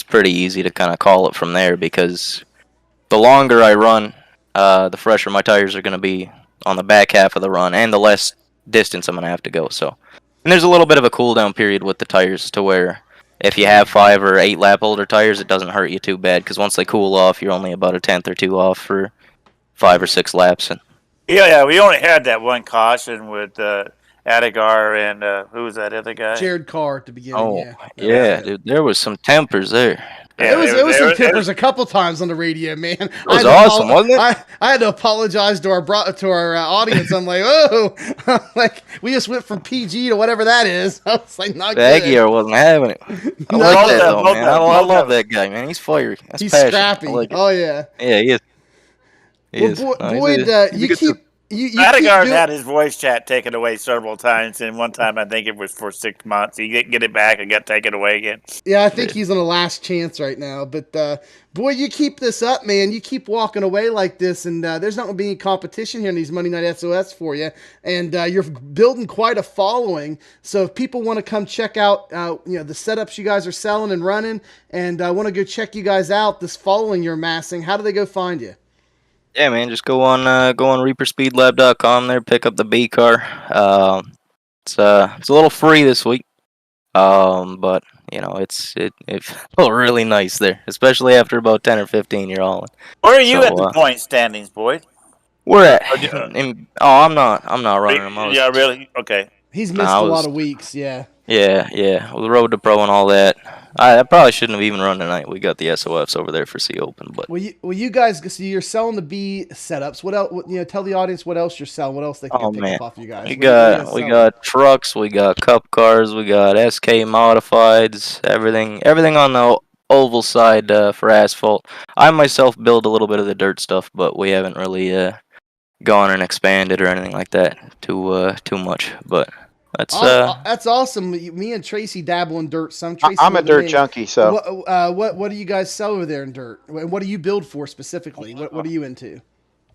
pretty easy to kind of call it from there because the longer I run, the fresher my tires are going to be on the back half of the run, and the less distance I'm going to have to go. So, and there's a little bit of a cool down period with the tires to where if you have 5 or 8 lap older tires, it doesn't hurt you too bad because once they cool off, you're only about a 10th or 2 off for 5 or 6 laps. And yeah, we only had that one caution with Adigar and who was that other guy? Jared Carr at the beginning. Oh, yeah, dude, there was some tempers there. Yeah, it was some tempers a couple times on the radio, man. It was awesome, wasn't it? I had to apologize to our audience. I'm like, like we just went from PG to whatever that is. I was like, not good. Aguiar wasn't having it. I like that though, man. I love that guy, man. He's fiery. He's scrappy. Like oh yeah. Yeah, he is. Boyd, you keep. Adigar's had his voice chat taken away several times, and one time I think it was for 6 months. He didn't get it back and got taken away again. Yeah, I think he's on a last chance right now. But boy, you keep this up, man. You keep walking away like this, and there's not going to be any competition here in these Monday Night SOS for you. And you're building quite a following. So if people want to come check out, the setups you guys are selling and running, and want to go check you guys out, this following you're amassing, how do they go find you? Yeah, man, just go on reaperspeedlab.com there, pick up the B car. It's a little free this week, but it felt really nice there, especially after about 10 or 15 you're all in. Where are you at the point standings, Boyd? We're at. I'm not running them. Yeah, really? Okay. He's missed a lot of weeks. Yeah. Yeah. With the road to pro and all that. I probably shouldn't have even run tonight. We got the SOFs over there for C Open, but Well, you guys, so you're selling the B setups. What else? Tell the audience what else you're selling. What else they can pick up off you guys. we What are you guys got we selling? got trucks, we got cup cars, we got SK modifieds, everything on the oval side for asphalt. I myself build a little bit of the dirt stuff, but we haven't really gone and expanded or anything like that too much. But that's awesome. Me and Tracy dabble in dirt. I'm a dirt junkie, so what do you guys sell over there in dirt? What do you build for specifically? What are you into?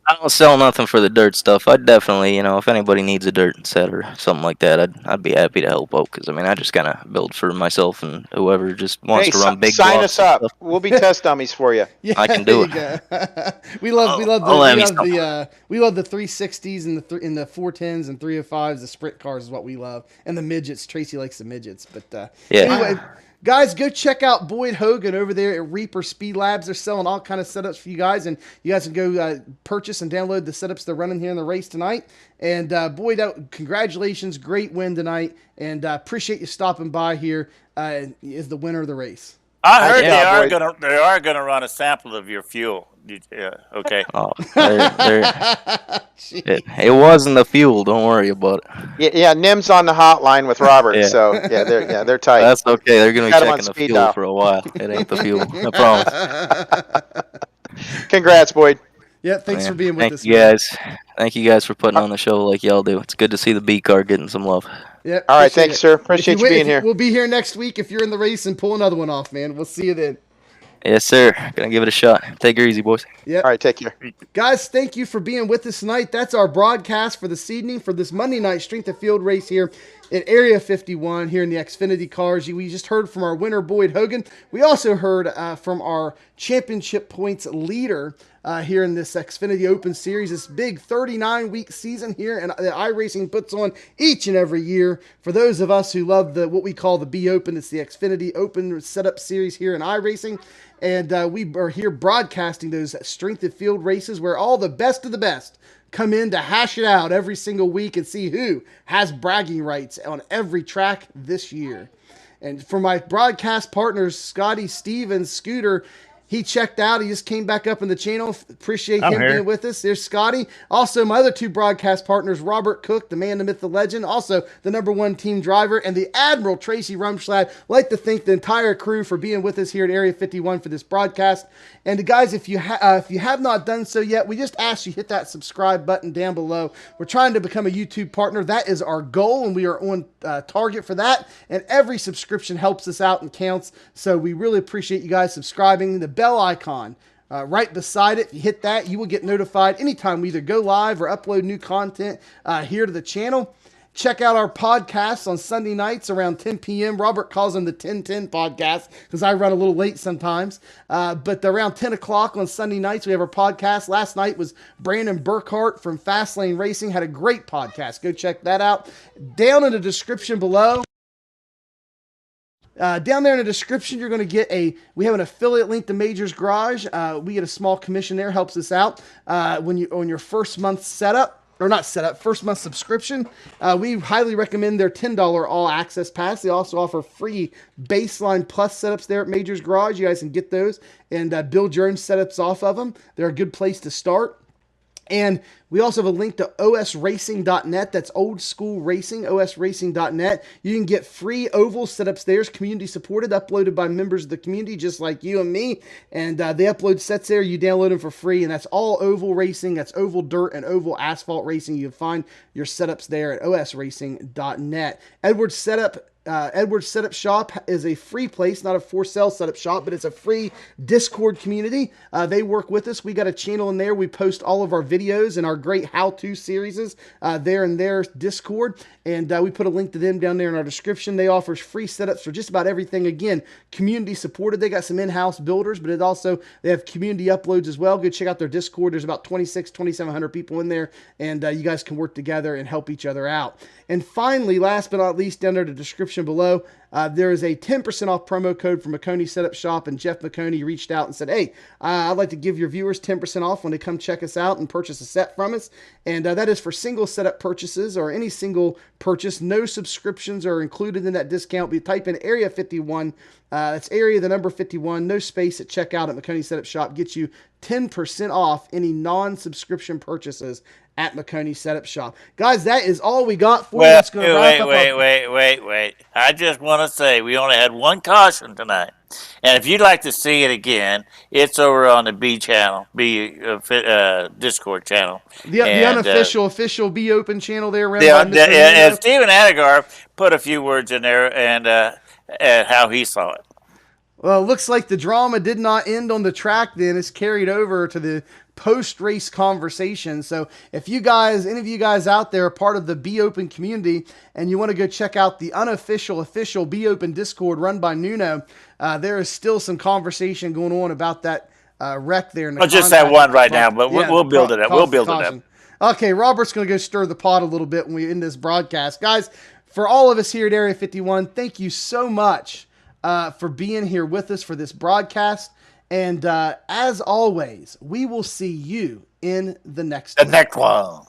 I don't sell nothing for the dirt stuff. I'd definitely, if anybody needs a dirt set or something like that, I'd be happy to help out. Because I just kind of build for myself and whoever just wants to run big. Sign blocks us up. We'll be test dummies for you. Yeah, I can do it. we love the 360s and the 410s and 305s. The sprint cars is what we love, and the midgets. Tracy likes the midgets, but anyway. Guys, go check out Boyd Hogan over there at Reaper Speed Labs. They're selling all kind of setups for you guys, and you guys can go purchase and download the setups they're running here in the race tonight. And Boyd, congratulations, great win tonight, and appreciate you stopping by here as the winner of the race. I heard they are gonna run a sample of your fuel. Okay. Oh, it wasn't the fuel. Don't worry about it. Yeah. Nim's on the hotline with Robert, so they're tight. That's okay. They're gonna be checking the fuel dial for a while. It ain't the fuel. I promise. Congrats, Boyd. Yeah, thanks for being with us. Thank you guys for putting on the show like y'all do. It's good to see the B car getting some love. Yeah. All right, thanks, sir. Appreciate you being here. We'll be here next week if you're in the race and pull another one off, man. We'll see you then. Yes, sir. Gonna give it a shot. Take her easy, boys. Yeah. All right, take care. Guys, thank you for being with us tonight. That's our broadcast for this evening for this Monday night Strength of Field race here at Area 51 here in the Xfinity cars. We just heard from our winner, Boyd Hogan. We also heard from our championship points leader here in this Xfinity Open Series, this big 39-week season here, and the iRacing puts on each and every year. For those of us who love what we call the B Open, it's the Xfinity Open Setup Series here in iRacing, and we are here broadcasting those Strength of Field races where all the best of the best come in to hash it out every single week and see who has bragging rights on every track this year. And for my broadcast partners, Scotty, Stevens, Scooter, he checked out. He just came back up in the channel. Appreciate him being with us. There's Scotty. Also, my other two broadcast partners, Robert Cook, the man, the myth, the legend. Also, the #1 team driver. And the Admiral, Tracy Rumschlag. Like to thank the entire crew for being with us here at Area 51 for this broadcast. And guys, if you have not done so yet, we just ask you hit that subscribe button down below. We're trying to become a YouTube partner. That is our goal, and we are on target for that. And every subscription helps us out and counts. So we really appreciate you guys subscribing. The bell icon right beside it, if you hit that, you will get notified anytime we either go live or upload new content here to the channel. Check out our podcasts on Sunday nights around 10 p.m. Robert calls them the 10-10 podcast because I run a little late sometimes. But around 10 o'clock on Sunday nights, we have our podcast. Last night was Brandon Burkhart from Fast Lane Racing. Had a great podcast. Go check that out. Down in the description below. Down there in the description, you're going to get we have an affiliate link to Major's Garage. We get a small commission there, helps us out when you on your first month setup. Or not setup, first month subscription. We highly recommend their $10 all access pass. They also offer free baseline plus setups there at Major's Garage. You guys can get those and build your own setups off of them. They're a good place to start. And we also have a link to osracing.net. That's old school racing, osracing.net. You can get free oval setups there. It's community supported, uploaded by members of the community just like you and me. And they upload sets there. You download them for free. And that's all oval racing. That's oval dirt and oval asphalt racing. You can find your setups there at osracing.net. Edwards Setup Shop is a free place, not a for sale setup shop, but it's a free Discord community. They work with us. We got a channel in there. We post all of our videos and our great how-to series there in their Discord. And we put a link to them down there in our description. They offer free setups for just about everything. Again, community supported. They got some in-house builders, but they have community uploads as well. Go check out their Discord. There's about 2,700 people in there, and you guys can work together and help each other out. And finally, last but not least, down there in the description below, There is a 10% off promo code for Maconi Setup Shop, and Jeff Maconi reached out and said, hey, I'd like to give your viewers 10% off when they come check us out and purchase a set from us. And that is for single setup purchases or any single purchase. No subscriptions are included in that discount. We type in Area 51. That's area, the number 51, no space at checkout at Maconi Setup Shop. Gets you 10% off any non-subscription purchases at Maconi Setup Shop. Guys, that is all we got for you. That's going to wrap up Wait. I just want to say we only had one caution tonight. And if you'd like to see it again, it's over on the B channel, Discord channel. The unofficial, official Be Open channel there. And Stephen Adigar put a few words in there and how he saw it. Well, it looks like the drama did not end on the track then. It's carried over to the post-race conversation. So if you guys, any of you guys out there are part of the Be Open community and you want to go check out the unofficial, official Be Open Discord run by Nuno, there is still some conversation going on about that wreck there. In the just that one right now, but we'll build it up. We'll build it up. Okay, Robert's going to go stir the pot a little bit when we end this broadcast. Guys, for all of us here at Area 51, thank you so much for being here with us for this broadcast. And as always, we will see you in the next one.